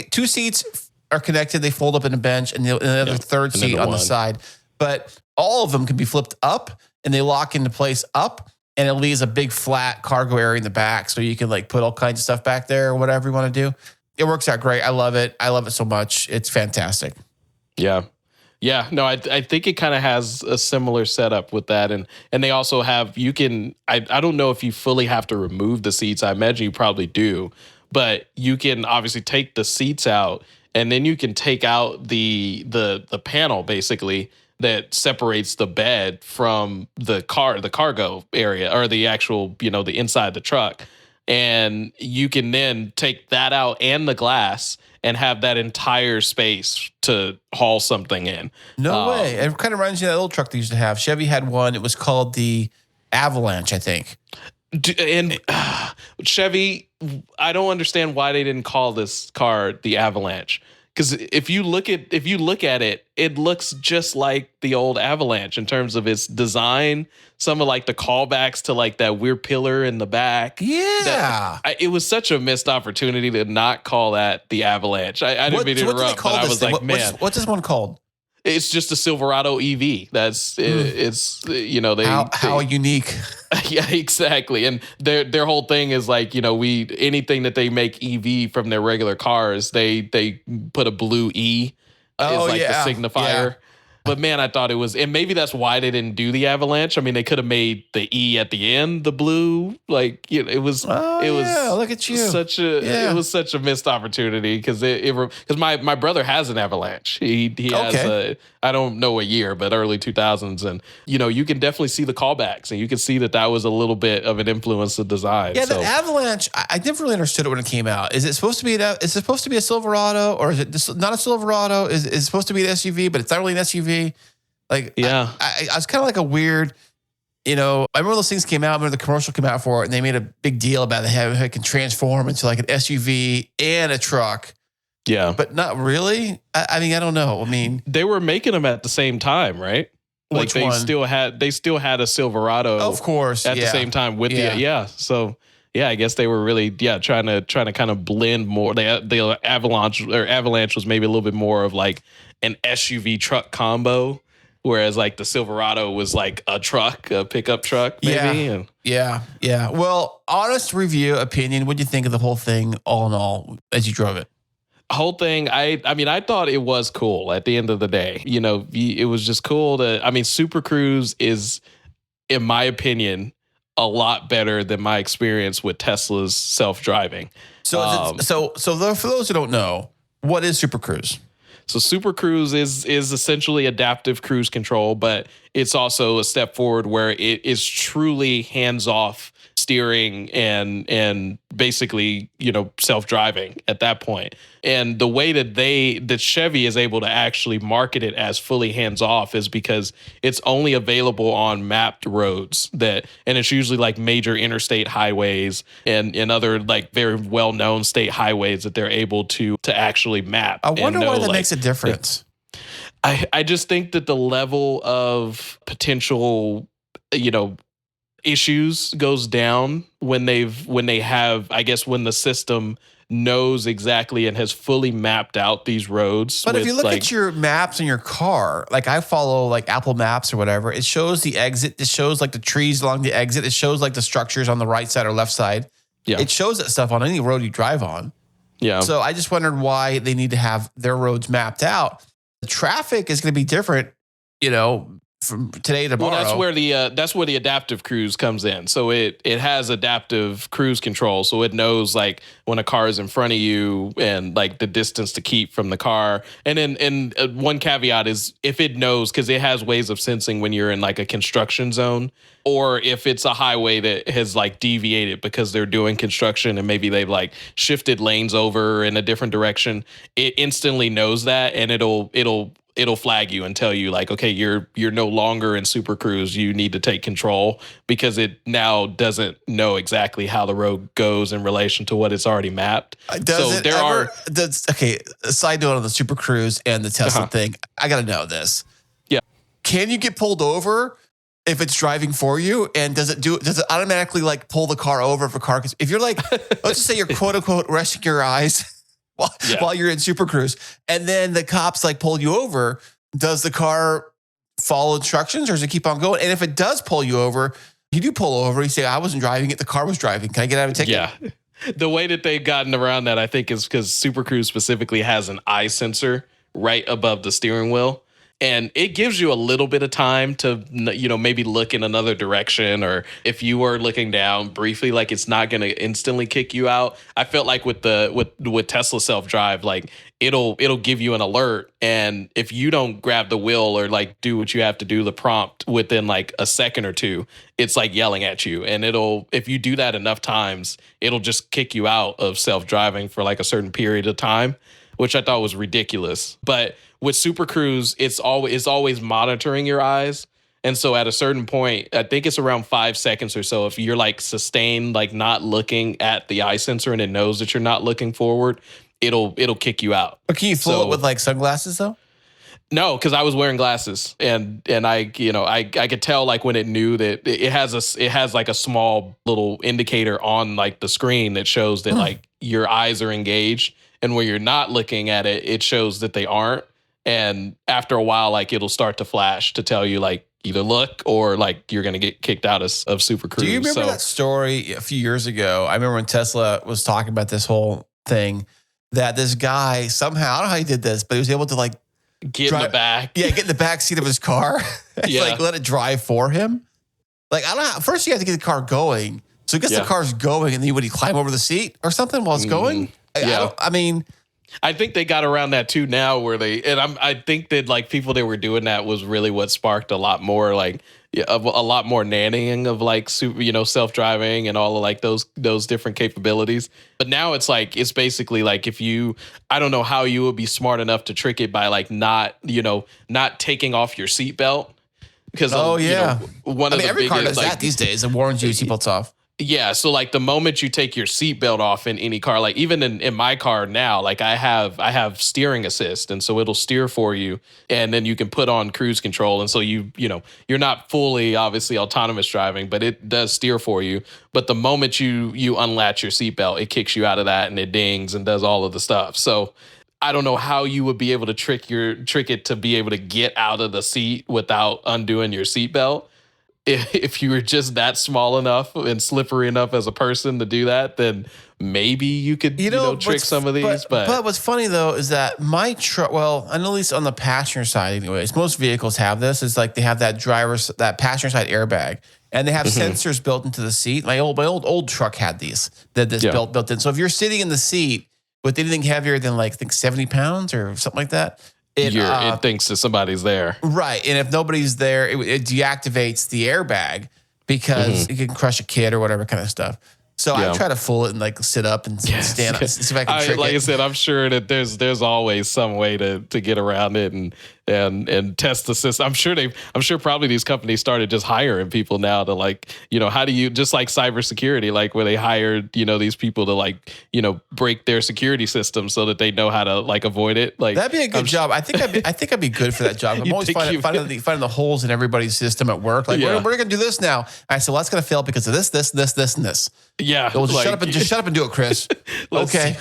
two seats are connected. They fold up in a bench, and the other third seat on the side. But all of them can be flipped up, and they lock into place up. And it leaves a big flat cargo area in the back. So you can like put all kinds of stuff back there or whatever you want to do. It works out great. I love it. I love it so much. It's fantastic. Yeah. Yeah. No, I think it kind of has a similar setup with that. And they also have, I don't know if you fully have to remove the seats. I imagine you probably do. But you can obviously take the seats out and then you can take out the panel basically that separates the bed from the cargo area or the actual, the inside the truck. And you can then take that out and the glass and have that entire space to haul something in. No way. It kind of reminds me of that old truck they used to have. Chevy had one. It was called the Avalanche, I think. And Chevy, I don't understand why they didn't call this car the Avalanche. Because if you look at it, it looks just like the old Avalanche in terms of its design. Some of like the callbacks to like that weird pillar in the back. Yeah, it was such a missed opportunity to not call that the Avalanche. I didn't mean to interrupt, but I was like, man, what's this one called? It's just a Silverado EV. It's how unique. Yeah, exactly. And their whole thing is like, anything that they make EV from their regular cars, they put a blue E is like the signifier. Yeah. But man, I thought it was, and maybe that's why they didn't do the Avalanche. I mean, they could have made the E at the end the blue. Like, it was. Look at you. It was such a missed opportunity because my brother has an Avalanche. He has I don't know a year, but early 2000s, and you can definitely see the callbacks, and you can see that was a little bit of an influence of design. Yeah, the Avalanche. I never really understood it when it came out. Is it supposed to be a Silverado, or is it not a Silverado? Is it supposed to be an SUV, but it's not really an SUV? Like, yeah, I was kind of like a weird, I remember those things came out. I remember the commercial came out for it, and they made a big deal about how it can transform into like an SUV and a truck. Yeah, but not really. I mean, I don't know. I mean, they were making them at the same time, right? Like they still had a Silverado, of course, at the same time with So yeah, I guess they were really trying to kind of blend more. The Avalanche was maybe a little bit more of like an SUV truck combo, whereas like the Silverado was like a pickup truck, maybe. Yeah. Well, honest review opinion. What do you think of the whole thing, all in all, as you drove it? Whole thing, I mean, I thought it was cool at the end of the day. It was just cool Super Cruise is, in my opinion, a lot better than my experience with Tesla's self-driving. So for those who don't know, what is Super Cruise? So Super Cruise is essentially adaptive cruise control, but it's also a step forward where it is truly hands-off steering and basically, self-driving at that point. And the way that Chevy is able to actually market it as fully hands-off is because it's only available on mapped roads and it's usually like major interstate highways and other like very well-known state highways that they're able to actually map. I wonder why that makes a difference. I just think that the level of potential, issues goes down when the system knows exactly and has fully mapped out these roads. But if you look at your maps in your car, like I follow like Apple Maps or whatever, it shows the exit. It shows like the trees along the exit. It shows like the structures on the right side or left side. Yeah. It shows that stuff on any road you drive on. Yeah. So I just wondered why they need to have their roads mapped out. The traffic is going to be different, from today to tomorrow. Well, that's where the adaptive cruise comes in. So it has adaptive cruise control. So it knows like when a car is in front of you and like the distance to keep from the car. And then one caveat is if it knows, because it has ways of sensing when you're in like a construction zone, or if it's a highway that has like deviated because they're doing construction and maybe they've like shifted lanes over in a different direction. It instantly knows that, and it'll flag you and tell you like, okay, you're no longer in Super Cruise. You need to take control, because it now doesn't know exactly how the road goes in relation to what it's already mapped. A side note on the Super Cruise and the Tesla thing. I got to know this. Yeah. Can you get pulled over if it's driving for you? And does it automatically like pull the car over if you're like, let's just say you're quote unquote resting your eyes while you're in Super Cruise, and then the cops like pull you over, does the car follow instructions or does it keep on going? And if it does pull you over, you do pull over, you say, I wasn't driving it, the car was driving. Can I get out of a ticket? Yeah. The way that they've gotten around that, I think, is because Super Cruise specifically has an eye sensor right above the steering wheel. And it gives you a little bit of time to, maybe look in another direction, or if you were looking down briefly, like it's not going to instantly kick you out. I felt like with Tesla self-drive, like it'll give you an alert. And if you don't grab the wheel or like do what you have to do, the prompt within like a second or two, it's like yelling at you. And if you do that enough times, it'll just kick you out of self-driving for like a certain period of time, which I thought was ridiculous. But with Super Cruise, it's always monitoring your eyes. And so at a certain point, I think it's around 5 seconds or so, if you're like sustained, like not looking at the eye sensor and it knows that you're not looking forward, it'll kick you out. But can you fool it with like sunglasses though? No, because I was wearing glasses, and I could tell like when it knew that it has like a small little indicator on like the screen that shows that like your eyes are engaged, and when you're not looking at it, it shows that they aren't. And after a while, like it'll start to flash to tell you like either look or like you're gonna get kicked out of Super Cruise. Do you remember that story a few years ago? I remember when Tesla was talking about this whole thing, that this guy somehow, I don't know how he did this, but he was able to like get in the back. Yeah, get in the back seat of his car. Like let it drive for him. Like I don't know. First you have to get the car going. So I guess the car's going, and then would he climb over the seat or something while it's going? I think they got around that too now, where I think that like people that were doing that was really what sparked a lot more like a lot more nannying of like self-driving and all of like those different capabilities. But now it's basically like I don't know how you would be smart enough to trick it by like not taking off your seatbelt. Because one of the every car biggest, does that these days. It warns you seatbelts off. Yeah, so like the moment you take your seatbelt off in any car, like even in my car now, like I have steering assist, and so it'll steer for you, and then you can put on cruise control, and so you're not fully obviously autonomous driving, but it does steer for you. But the moment you unlatch your seatbelt, it kicks you out of that, and it dings and does all of the stuff. So I don't know how you would be able to trick it to be able to get out of the seat without undoing your seatbelt. If you were just that small enough and slippery enough as a person to do that, then maybe you could trick some of these. But what's funny though is that my truck, well, and at least on the passenger side anyways, most vehicles have this. It's like they have that passenger side airbag, and they have sensors built into the seat. My old truck had these built in. So if you're sitting in the seat with anything heavier than like I think 70 pounds or something like that, it thinks that somebody's there. Right. And if nobody's there, it deactivates the airbag because it can crush a kid or whatever kind of stuff. So I try to fool it and like sit up and stand up, see if I can trick it. Like I said, I'm sure that there's always some way to get around it and test the system. I'm sure probably these companies started just hiring people now to like, how do you, just like cybersecurity, like where they hired, these people to like, break their security system so that they know how to like avoid it. Like that'd be a good job. I think I'd be good for that job. I'm always finding the holes in everybody's system at work. Like we're going to do this now. I said, well, that's going to fail because of this, and this. Yeah. Well, shut up and do it, Chris. Okay.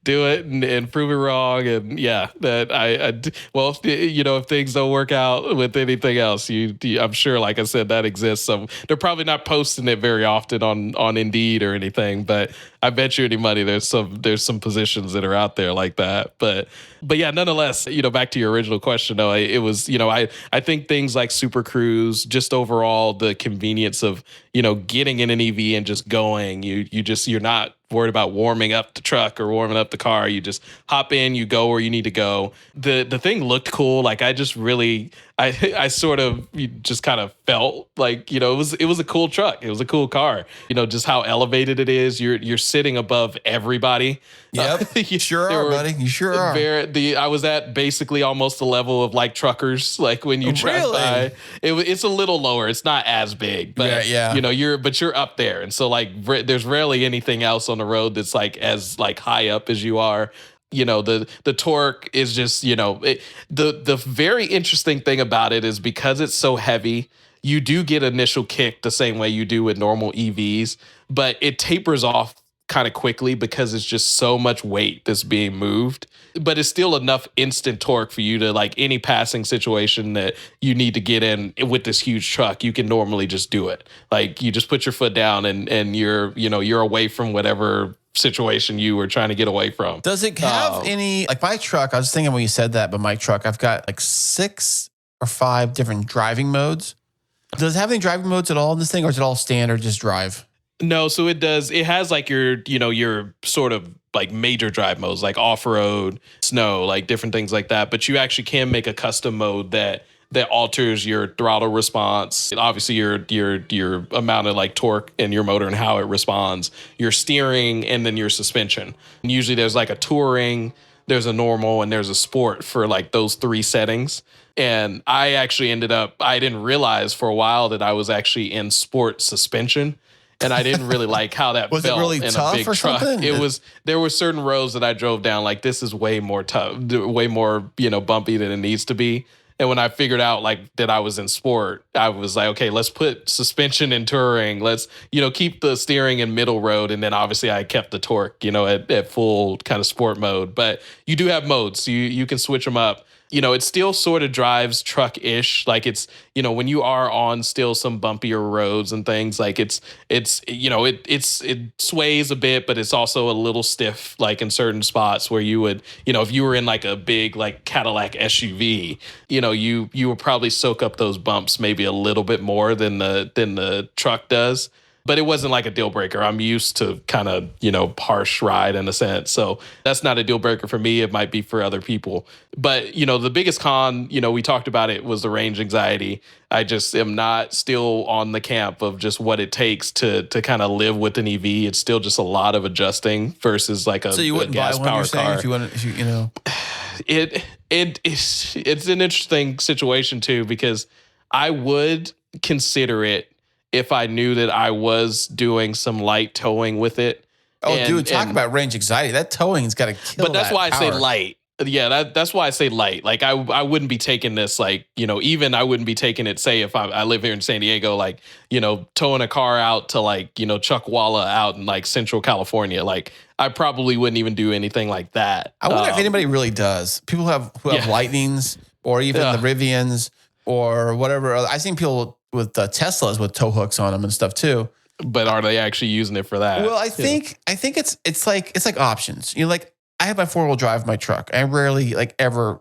Do it and prove it wrong. And if things don't work out with anything else, I'm sure, like I said, that exists. So they're probably not posting it very often on Indeed or anything, but I bet you any money there's some positions that are out there like that. But yeah, nonetheless, back to your original question though, it was, I think things like Super Cruise, just overall the convenience of, getting in an EV and just going, you're not worried about warming up the truck or warming up the car. You just hop in, you go where you need to go. The thing looked cool. Like I just really, I sort of just kind of felt like, it was a cool truck. It was a cool car. Just how elevated it is. You're sitting above everybody. Yep. You sure are, buddy. You sure are. I was at basically almost the level of like truckers. Like when you drive by, it's a little lower. It's not as big, but you're up there. And so like there's rarely anything else on the road that's like as like high up as you are. The torque is just, the very interesting thing about it is because it's so heavy, you do get initial kick the same way you do with normal EVs, but it tapers off kind of quickly because it's just so much weight that's being moved. But it's still enough instant torque for you to, like, any passing situation that you need to get in with this huge truck, you can normally just do it. Like, you just put your foot down and you're away from whatever situation you were trying to get away from. Does it have any, like my truck, I was thinking when you said that, but my truck, I've got like 6 or 5 different driving modes. Does it have any driving modes at all in this thing, or is it all standard, just drive? No, so it does. It has like your sort of like major drive modes, like off-road, snow, like different things like that. But you actually can make a custom mode that alters your throttle response. Obviously, your amount of like torque in your motor and how it responds, your steering, and then your suspension. And usually, there's like a touring. there's a normal, and there's a sport for like those 3 settings. And I actually I didn't realize for a while that I was actually in sport suspension. And I didn't really like how that was felt it really in tough a big or truck. something? There were certain roads that I drove down like, this is way more tough, way more, bumpy than it needs to be. And when I figured out like that I was in sport, I was like, okay, let's put suspension in touring. Let's, keep the steering in middle road. And then obviously I kept the torque, at full kind of sport mode. But you do have modes. You can switch them up. It still sort of drives truck-ish. Like it's, when you are on still some bumpier roads and things, like it sways a bit, but it's also a little stiff, like in certain spots where you would, if you were in like a big like Cadillac SUV, you would probably soak up those bumps maybe a little bit more than the truck does. But it wasn't like a deal breaker. I'm used to kind of, harsh ride in a sense. So that's not a deal breaker for me. It might be for other people. But, the biggest con, we talked about it, was the range anxiety. I just am not still on the camp of just what it takes to kind of live with an EV. It's still just a lot of adjusting versus like a, so you wouldn't gas buy one, power you're saying, car. if you want, It's an interesting situation too, because I would consider it if I knew that I was doing some light towing with it. Oh, dude, talk about range anxiety. That towing's got to kill. But that's why I say light. Yeah, that's why I say light. Like I wouldn't be taking this like, even I wouldn't be taking it, say if I live here in San Diego, like, towing a car out to like, Chuckwalla out in like Central California. Like I probably wouldn't even do anything like that. I wonder if anybody really does. People who have Lightnings or even the Rivians or whatever. I've seen people with Teslas with tow hooks on them and stuff too. But are they actually using it for that? Well, I think it's like options. Like I have my 4-wheel drive my truck. I rarely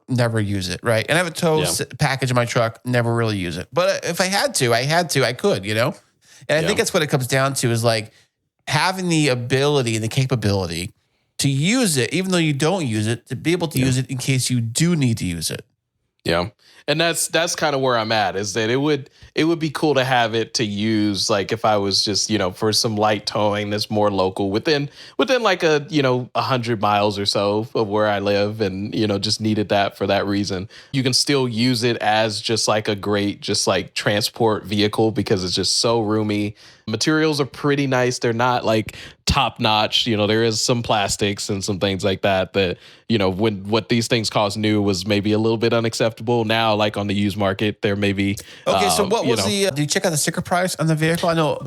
never use it, right? And I have a tow package in my truck, never really use it. But if I had to, I could, And I think that's what it comes down to, is like having the ability and the capability to use it, even though you don't use it, to be able to use it in case you do need to use it. Yeah. And that's kind of where I'm at, is that it would be cool to have it to use, like if I was just, for some light towing that's more local within like 100 miles or so of where I live, and, just needed that for that reason. You can still use it as just like a great, just like transport vehicle, because it's just so roomy. Materials are pretty nice. They're not like top notch. There is some plastics and some things like that, when what these things cost new was maybe a little bit unacceptable. Now, like on the used market, there may be. Okay, so what was did you check out the sticker price on the vehicle? I know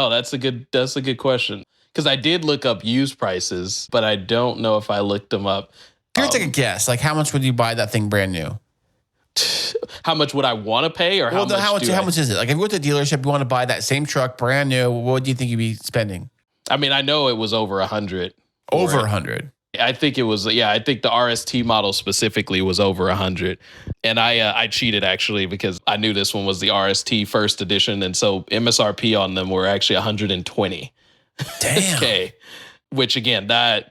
that's a good question, because I did look up used prices, but I don't know if I looked them up. Here, take a guess. Like, how much would you buy that thing brand new? How much would I want to pay, or how much is it? Like, if you went to a dealership, you want to buy that same truck brand new, what do you think you'd be spending? I mean, I know it was over 100. Over 100. I think it was. Yeah, I think the RST model specifically was over 100. And I cheated actually, because I knew this one was the RST first edition, and so MSRP on them were actually 120. Damn. Okay, which again, that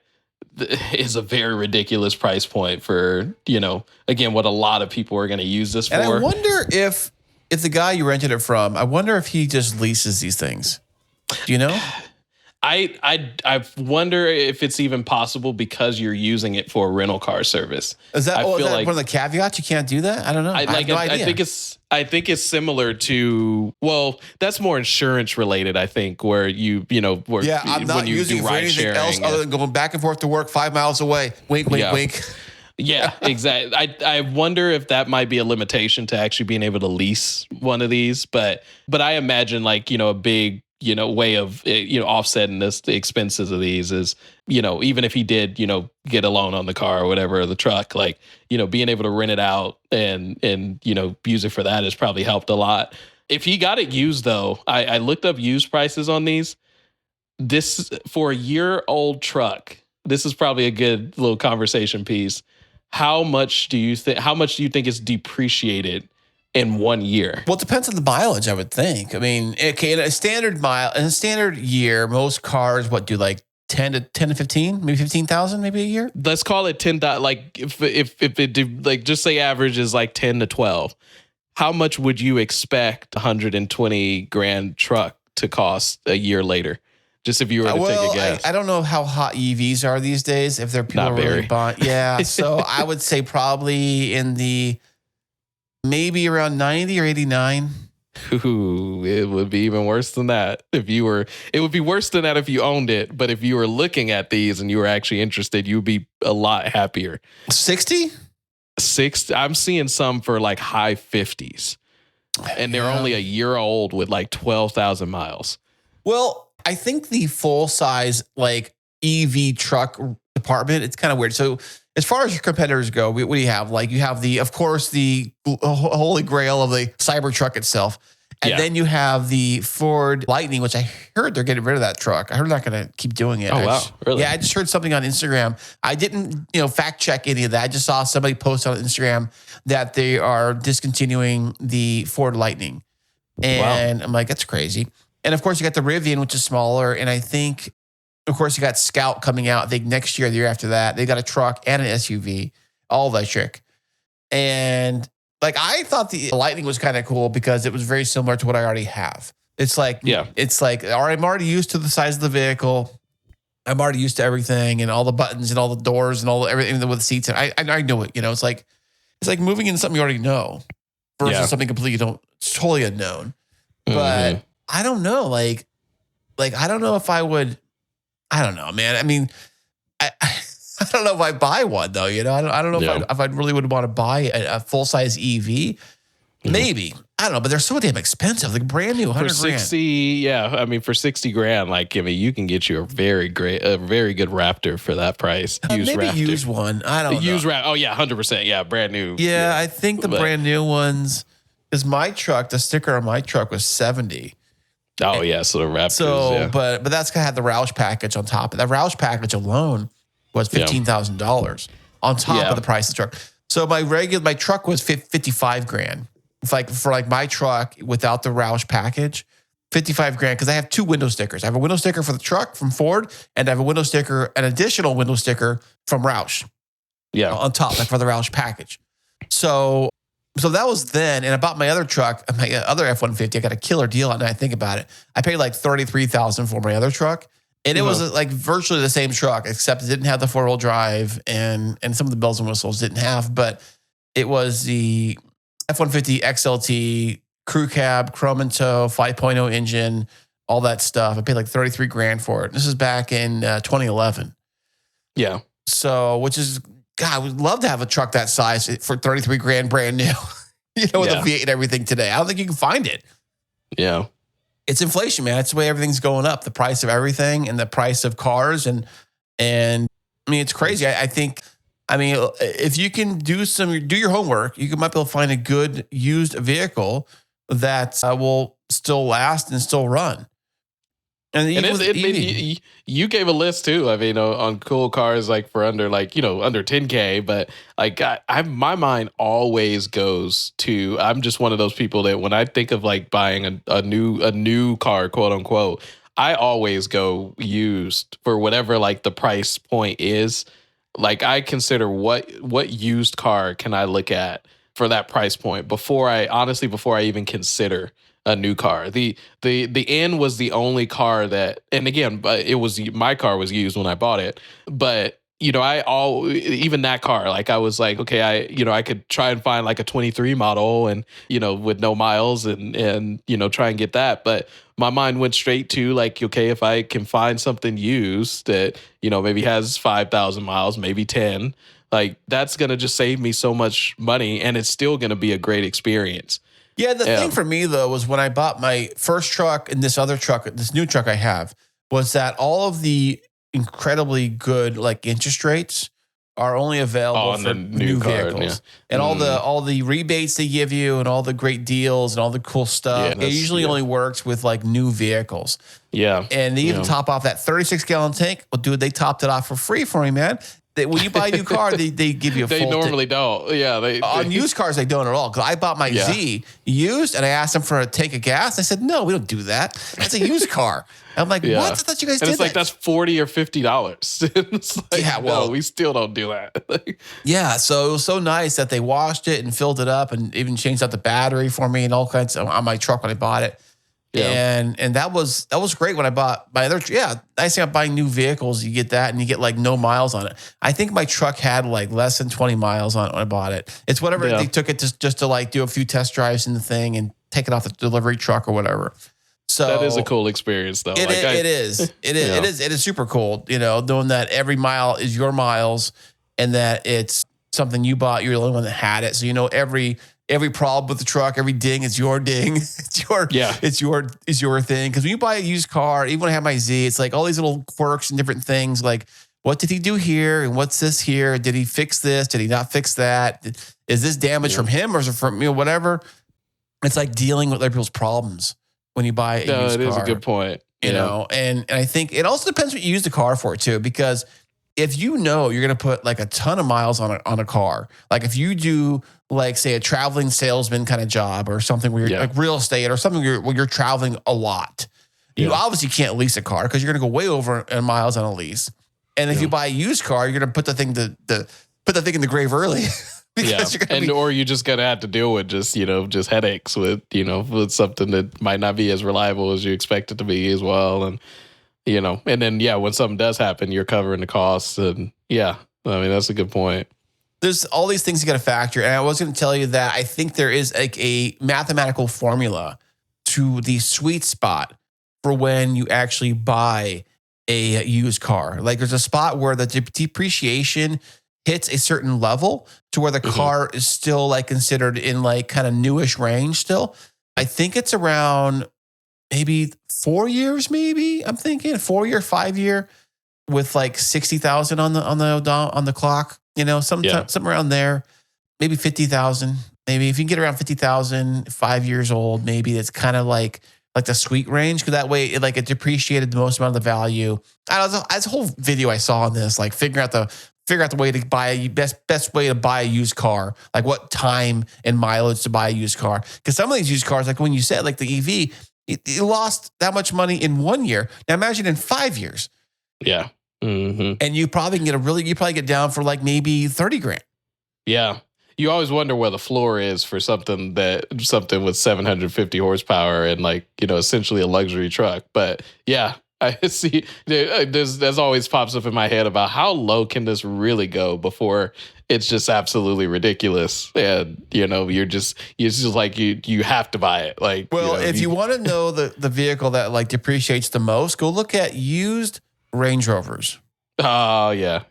is a very ridiculous price point for, again, what a lot of people are going to use this for. And I wonder if the guy you rented it from, I wonder if he just leases these things. Do you know? I wonder if it's even possible, because you're using it for a rental car service. Is that one of the caveats? You can't do that? I don't know. I have no idea. I think it's similar to, well, that's more insurance related, I think, where I'm not using it for anything else other than going back and forth to work 5 miles away. Wink, wink, wink. Yeah, exactly. I wonder if that might be a limitation to actually being able to lease one of these, but I imagine like, a big, way of, offsetting the expenses of these is, even if he did, get a loan on the car or whatever, or the truck, like, being able to rent it out and use it for that has probably helped a lot. If he got it used though, I looked up used prices on these. This, for a year-old truck, this is probably a good little conversation piece. How much do you think is depreciated in 1 year? Well, it depends on the mileage, I would think. I mean, okay, in a standard year, most cars do like 10 to 15, maybe 15,000, maybe a year. Let's call it 10,000. Like if it did, like, just say average is like 10 to 12. How much would you expect a $120,000 truck to cost a year later? Just if you were to take a guess. I don't know how hot EVs are these days. If they're people Not really very. buying, yeah. So I would say probably in the maybe around 90 or 89. Ooh, it would be even worse than that if you were. It would be worse than that if you owned it. But if you were looking at these and you were actually interested, you would be a lot happier. 60? I'm seeing some for like high 50s, and they're only a year old with like 12,000 miles. Well, I think the full size like EV truck department, it's kind of weird. So as far as your competitors go, what do you have? Like you have of course, the holy grail of the Cybertruck itself. And then you have the Ford Lightning, which I heard they're getting rid of that truck. I heard they're not going to keep doing it. Oh, wow. Really? Yeah, I just heard something on Instagram. I didn't, fact check any of that. I just saw somebody post on Instagram that they are discontinuing the Ford Lightning. And I'm like, that's crazy. And of course, you got the Rivian, which is smaller. And I think, of course, you got Scout coming out. I think next year, the year after that, they got a truck and an SUV, all electric. And like, I thought the Lightning was kind of cool because it was very similar to what I already have. It's like, I'm already used to the size of the vehicle. I'm already used to everything and all the buttons and all the doors and everything with the seats. And I know it, it's like moving into something you already know versus something completely it's totally unknown. But I don't know. Like, I don't know if I would, I don't know, man. I mean, I don't know if I buy one though. I don't know if I really would want to buy a full size EV. Maybe, I don't know, but they're so damn expensive. Like brand new, 100 for 60. grand. I mean, for 60 grand, like you can get you a very good Raptor for that price. Maybe Raptor. use one. I don't know. Use Raptor. Oh yeah, 100%. Yeah, brand new. Yeah, I think the brand new ones. Because my truck, the sticker on my truck was 70. Oh yeah, so the Raptors. So, but that's gonna have the Roush package on top. The Roush package alone was $15,000 on top of the price of the truck. So my truck was 55 grand. It's like for like my truck without the Roush package, 55 grand because I have two window stickers. I have a window sticker for the truck from Ford, and I have an additional window sticker from Roush. Yeah, on top, like for the Roush package. So that was then, and I bought my other truck, my other F-150. I got a killer deal on it. I think about it. I paid like $33,000 for my other truck, and it was like virtually the same truck, except it didn't have the 4-wheel drive, and some of the bells and whistles didn't have. But it was the F-150 XLT crew cab, chrome and tow, 5.0 engine, all that stuff. I paid like 33 grand for it. This is back in 2011. Yeah. So, which is. God, I would love to have a truck that size for 33 grand brand new, with a V8 and everything today. I don't think you can find it. Yeah. It's inflation, man. That's the way everything's going up. The price of everything and the price of cars. And I mean, it's crazy. I think, if you can do your homework, you might be able to find a good used vehicle that will still last and still run. And you gave a list too. I mean, on cool cars like for under under 10K. But like my mind always goes to. I'm just one of those people that when I think of like buying a new car, quote unquote, I always go used for whatever like the price point is. Like I consider what used car can I look at for that price point before I even consider a new car. The N was the only car that, and again, my car was used when I bought it, but even that car, like I was like, okay, I could try and find like a 23 model and, with no miles and try and get that. But my mind went straight to like, okay, if I can find something used that, maybe has 5,000 miles, maybe 10, like that's going to just save me so much money and it's still going to be a great experience. Yeah, the thing for me, though, was when I bought my first truck and this new truck I have, was that all of the incredibly good like interest rates are only available for new vehicles. Yeah. And all the rebates they give you and all the great deals and all the cool stuff, it usually only works with like new vehicles. Yeah. And they even top off that 36-gallon tank. Well, dude, they topped it off for free for me, man. When you buy a new car, they give you a full They normally don't. Yeah. On used cars, they don't at all. Because I bought my Z used, and I asked them for a tank of gas. They said, no, we don't do that. That's a used car. I'm like, what? I thought you guys did that. It's like, that's $40 or $50. It's like, no, we still don't do that. Yeah, so it was so nice that they washed it and filled it up and even changed out the battery for me and all kinds on my truck when I bought it. And that was great when I bought my other. Yeah, nice thing about buying new vehicles, you get that, and you get like no miles on it. I think my truck had like less than 20 miles on it when I bought it. It's whatever they took it just to like do a few test drives in the thing and take it off the delivery truck or whatever. So that is a cool experience, though. It is super cool. You know, knowing that every mile is your miles and that it's something you bought. You're the only one that had it, so you know every problem with the truck, every ding is your ding. It's your thing. Because when you buy a used car, even when I have my Z, it's like all these little quirks and different things. Like, what did he do here? And what's this here? Did he fix this? Did he not fix that? Is this damage from him or is it from whatever? It's like dealing with other people's problems when you buy a used car. It is a good point. You know, and I think it also depends what you use the car for too, because if you know you're going to put like a ton of miles on a car, like if you do like say a traveling salesman kind of job or something where you're like real estate or something where you're traveling a lot, you obviously can't lease a car because you're going to go way over in miles on a lease. And if you buy a used car, you're going to put the thing in the grave early. Or you just gonna have to deal with just headaches with something that might not be as reliable as you expect it to be as well, and then when something does happen, you're covering the costs, and I mean that's a good point. There's all these things you got to factor, and I was going to tell you that I think there is like a mathematical formula to the sweet spot for when you actually buy a used car. Like there's a spot where the depreciation hits a certain level to where the car is still like considered in like kind of newish range still. I think it's around maybe 4 years, maybe I'm thinking 4 year, 5 year with like 60,000 on the clock, something around there, maybe 50,000, maybe if you can get around 50,000, 5 years old, maybe it's kind of like the sweet range. Cause that way it depreciated the most amount of the value. I don't know, that's a whole video I saw on this, like figure out the way to buy a best way to buy a used car, like what time and mileage to buy a used car. Because some of these used cars, like when you said, like the EV, it lost that much money in 1 year. Now imagine in 5 years. Yeah. Mm-hmm. And you probably can get down for like maybe 30 grand. Yeah. You always wonder where the floor is for something with 750 horsepower and like, essentially a luxury truck. But yeah. I see. There's always pops up in my head about how low can this really go before it's just absolutely ridiculous, and you're just like you have to buy it. Like, if you want to know the vehicle that like depreciates the most, go look at used Range Rovers. Oh yeah.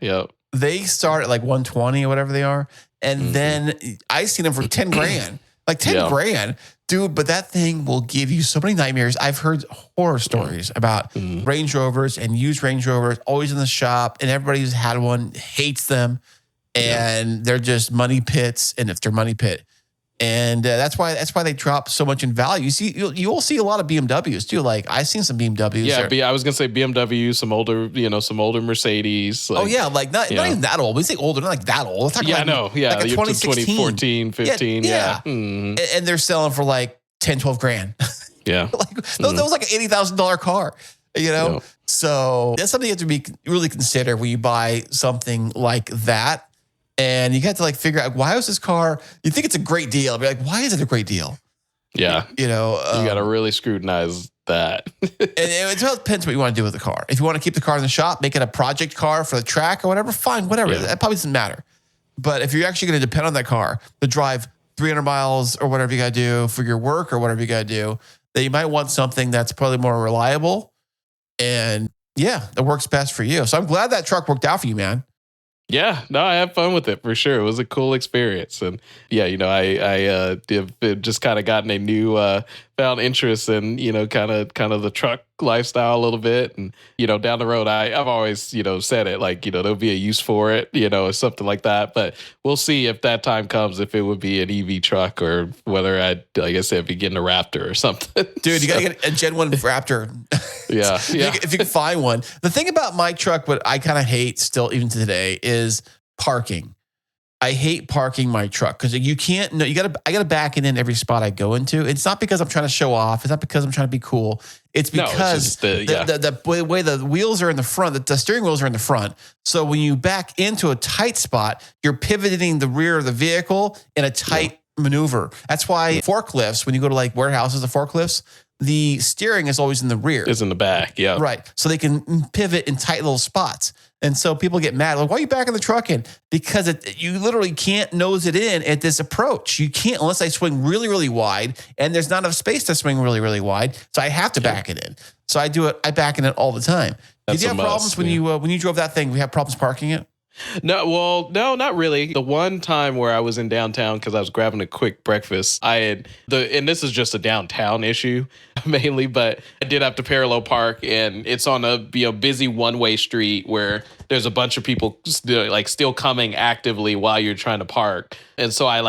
They start at like 120 or whatever they are, and then I seen them for 10 grand, like 10 grand. Dude, but that thing will give you so many nightmares. I've heard horror stories about Range Rovers and used Range Rovers always in the shop, and everybody who's had one hates them, and they're just money pits. And if they're money pit, and that's why they drop so much in value. You see, you'll see a lot of BMWs too. Like I've seen some BMWs. Yeah, I was gonna say BMW, some older Mercedes. Like, like not even that old. We say older, not like that old. Like 2014, 15. Yeah. And they're selling for like 10, 12 grand. Yeah. That was like an $80,000 car. So that's something you have to be really consider when you buy something like that. And you got to like figure out, why was this car? You think it's a great deal. Be like, why is it a great deal? Yeah. You got to really scrutinize that. And it depends what you want to do with the car. If you want to keep the car in the shop, make it a project car for the track or whatever, fine, whatever. That probably doesn't matter. But if you're actually going to depend on that car to drive 300 miles or whatever you got to do for your work or whatever you got to do, then you might want something that's probably more reliable. And that works best for you. So I'm glad that truck worked out for you, man. Yeah, no, I had fun with it for sure. It was a cool experience, and I just kind of gotten a new found interest in kind of the truck lifestyle a little bit, and down the road I've always said it like there'll be a use for it, or something like that. But we'll see if that time comes, if it would be an EV truck or whether I'd, like I said, be getting a Raptor or something. Dude, you gotta get a Gen 1 Raptor. Yeah. If you can find one. The thing about my truck, what I kind of hate still even today, is parking. I hate parking my truck because you can't. No, I got to back it in every spot I go into. It's not because I'm trying to show off. It's not because I'm trying to be cool. It's because the way the wheels are in the front, the steering wheels are in the front. So when you back into a tight spot, you're pivoting the rear of the vehicle in a tight maneuver. That's why forklifts, when you go to like warehouses, the forklifts, the steering is always in the rear. It's in the back, yeah. Right. So they can pivot in tight little spots. And so people get mad. Like, why are you backing the truck in? Because you literally can't nose it in at this approach. You can't unless I swing really, really wide, and there's not enough space to swing really, really wide. So I have to back it in. So I do it. I back in it all the time. Did you have problems when you drove that thing? We have problems parking it? No, not really. The one time where I was in downtown because I was grabbing a quick breakfast, and this is just a downtown issue mainly, but I did have to parallel park, and it's on a busy one-way street where there's a bunch of people still coming actively while you're trying to park. And so I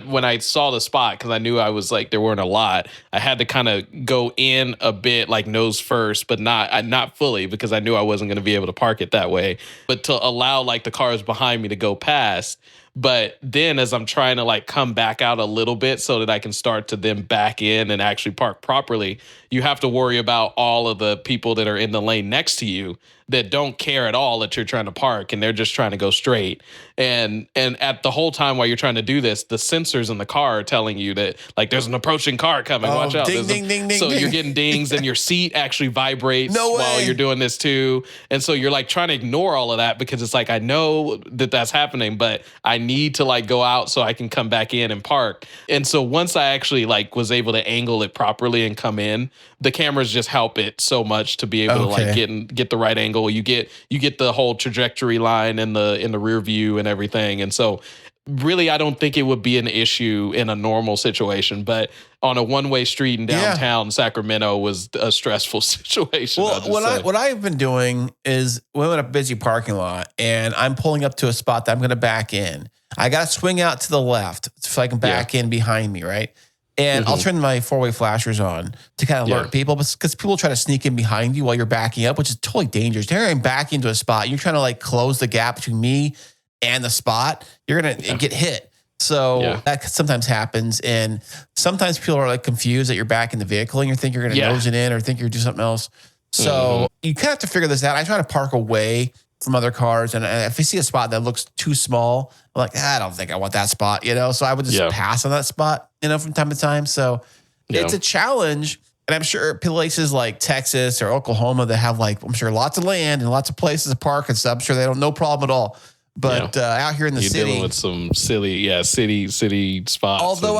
when I saw the spot, because I knew I was there weren't a lot, I had to kind of go in a bit, nose first, but not fully, because I knew I wasn't going to be able to park it that way, but to allow the cars behind me to go past. But then as I'm trying to come back out a little bit so that I can start to then back in and actually park properly, you have to worry about all of the people that are in the lane next to you that don't care at all that you're trying to park, and they're just trying to go straight. And at the whole time while you're trying to do this, the sensors in the car are telling you that there's an approaching car coming. Watch out. Ding, ding, ding, so ding. You're getting dings, and your seat actually vibrates while you're doing this too. And so you're trying to ignore all of that because it's I know that that's happening, but I need to go out so I can come back in and park. And so once I actually was able to angle it properly and come in, the cameras just help it so much to be able to get the right angle. You get the whole trajectory line in the rear view and everything. And so really, I don't think it would be an issue in a normal situation, but on a one-way street in downtown Sacramento was a stressful situation. Well, what I've been doing is we're in a busy parking lot, and I'm pulling up to a spot that I'm going to back in. I got to swing out to the left so I can back in behind me, right? And I'll turn my four-way flashers on to kind of alert people, because people try to sneak in behind you while you're backing up, which is totally dangerous. Here I'm backing into a spot. You're trying to close the gap between me and the spot. You're going to get hit. So that sometimes happens. And sometimes people are confused that you're back in the vehicle and you think you're going to nose it in or think you're doing something else. So you kind of have to figure this out. I try to park away from other cars. And if I see a spot that looks too small, I'm I don't think I want that spot, So I would just pass on that spot, from time to time. So it's a challenge. And I'm sure places like Texas or Oklahoma that have I'm sure lots of land and lots of places to park and stuff. I'm sure they don't no problem at all. But out here in the city, you're dealing with some silly, city spots. Although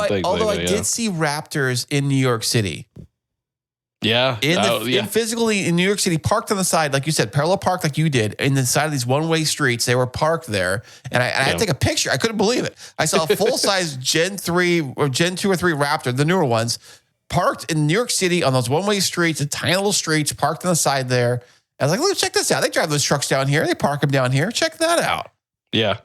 I did see raptors in New York City. Yeah. Physically in New York City, parked on the side, like you said, parallel park like you did, in the side of these one-way streets. They were parked there. And I had to take a picture. I couldn't believe it. I saw a full-size Gen 3 or Gen 2 or 3 Raptor, the newer ones, parked in New York City on those one-way streets, the tiny little streets, parked on the side there. I was like, look, check this out. They drive those trucks down here. They park them down here. Check that out. Yeah.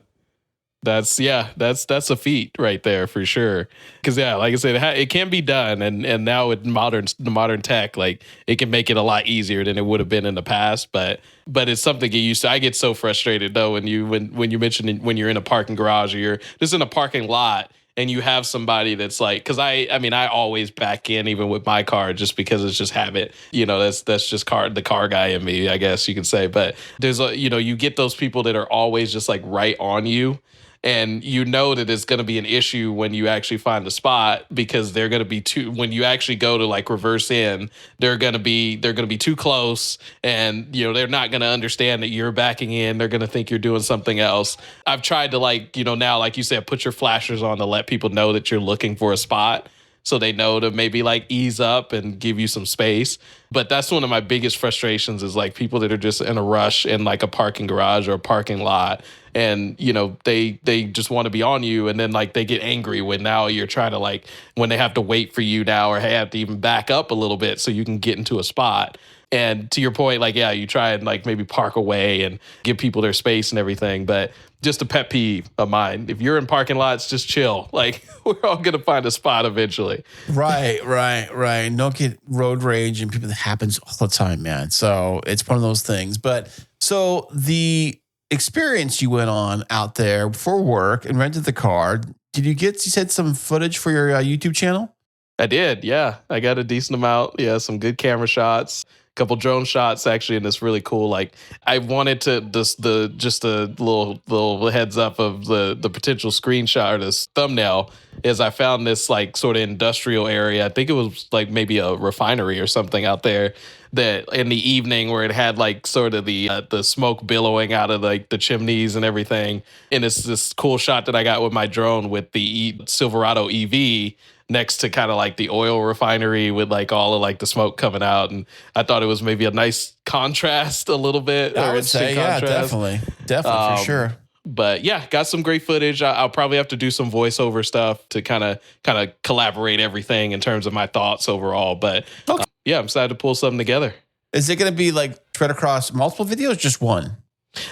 That's a feat right there for sure. Because like I said, it can be done, and now with the modern tech, it can make it a lot easier than it would have been in the past. But it's something to get used to. I get so frustrated though when you mentioned when you're in a parking garage or you're just in a parking lot and you have somebody that's because I always back in even with my car just because it's just habit. That's just the car guy in me, I guess you could say. But there's you get those people that are always just right on you. And that it's going to be an issue when you actually find a spot, because they're going to be when you actually go to reverse in, they're going to be too close, and they're not going to understand that you're backing in. They're going to think you're doing something else. I've tried to now, like you said, put your flashers on to let people know that you're looking for a spot, so they know to maybe ease up and give you some space. But that's one of my biggest frustrations is people that are just in a rush in a parking garage or a parking lot. And, they just want to be on you. And then they get angry when now you're trying to when they have to wait for you now, or have to even back up a little bit so you can get into a spot. And to your point, you try and maybe park away and give people their space and everything. But just a pet peeve of mine, if you're in parking lots, just chill. We're all going to find a spot eventually. Right. Don't get road rage, and people, that happens all the time, man. So it's one of those things. But so the experience you went on out there for work and rented the car, you said some footage for your YouTube channel? I did. Yeah. I got a decent amount. Yeah. Some good camera shots. couple drone shots actually, and it's really cool. Like I wanted to just a little heads up of the potential screenshot or this thumbnail is I found this like sort of industrial area. I think it was like maybe a refinery or something out there that in the evening where it had like sort of the smoke billowing out of like the chimneys and everything. And it's this cool shot that I got with my drone with the Silverado EV next to kind of like the oil refinery with like all of like the smoke coming out. And I thought it was maybe a nice contrast a little bit. I would say, yeah, definitely for sure. But yeah, got some great footage. I'll probably have to do some voiceover stuff to kind of collaborate everything in terms of my thoughts overall. But yeah, I'm excited to pull something together. Is it going to be like spread across multiple videos, just one?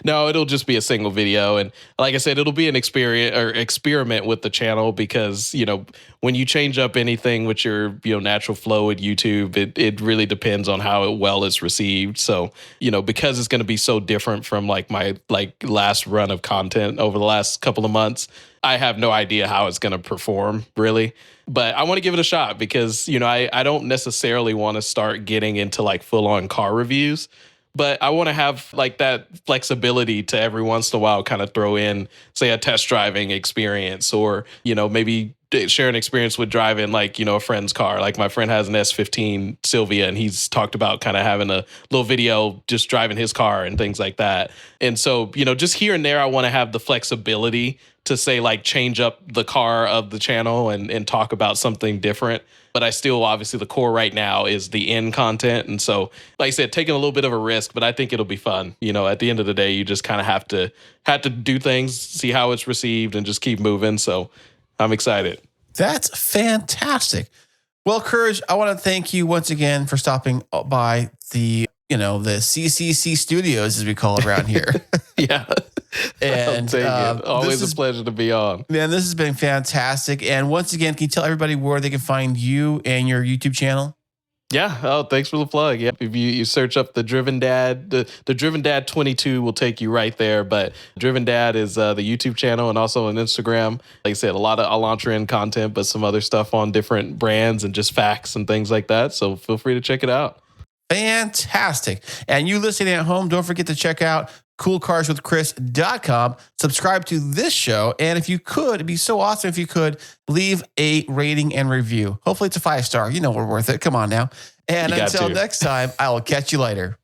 No, it'll just be a single video. And like I said, it'll be an experiment with the channel because, you know, when you change up anything with your, you know, natural flow with YouTube, it really depends on how well it's received. So, you know, because it's going to be so different from like my last run of content over the last couple of months, I have no idea how it's going to perform really. But I want to give it a shot because, you know, I don't necessarily want to start getting into like full on car reviews. But I want to have like that flexibility to every once in a while kind of throw in, say, a test driving experience or, you know, maybe share an experience with driving like, you know, a friend's car. Like my friend has an S15 Silvia and he's talked about kind of having a little video just driving his car and things like that. And so, you know, just here and there, I want to have the flexibility to say like change up the car of the channel and talk about something different. But I still, obviously, the core right now is the end content. And so, like I said, taking a little bit of a risk, but I think it'll be fun. You know, at the end of the day, you just kind of have to do things, see how it's received, and just keep moving. So I'm excited. That's fantastic. Well, Courage, I want to thank you once again for stopping by the CCC studios, as we call it around here. Yeah. And always a pleasure to be on. Man, this has been fantastic. And once again, can you tell everybody where they can find you and your YouTube channel? Yeah. Oh, thanks for the plug. Yeah. If you search up the Driven Dad, the Driven Dad 22 will take you right there. But Driven Dad is the YouTube channel and also on Instagram. Like I said, a lot of Elantra content, but some other stuff on different brands and just facts and things like that. So feel free to check it out. Fantastic. And you listening at home, don't forget to check out coolcarswithchris.com. Subscribe to this show. And if you could, it'd be so awesome if you could leave a rating and review. Hopefully it's a 5-star. You know we're worth it. Come on now. And until next time, I will catch you later.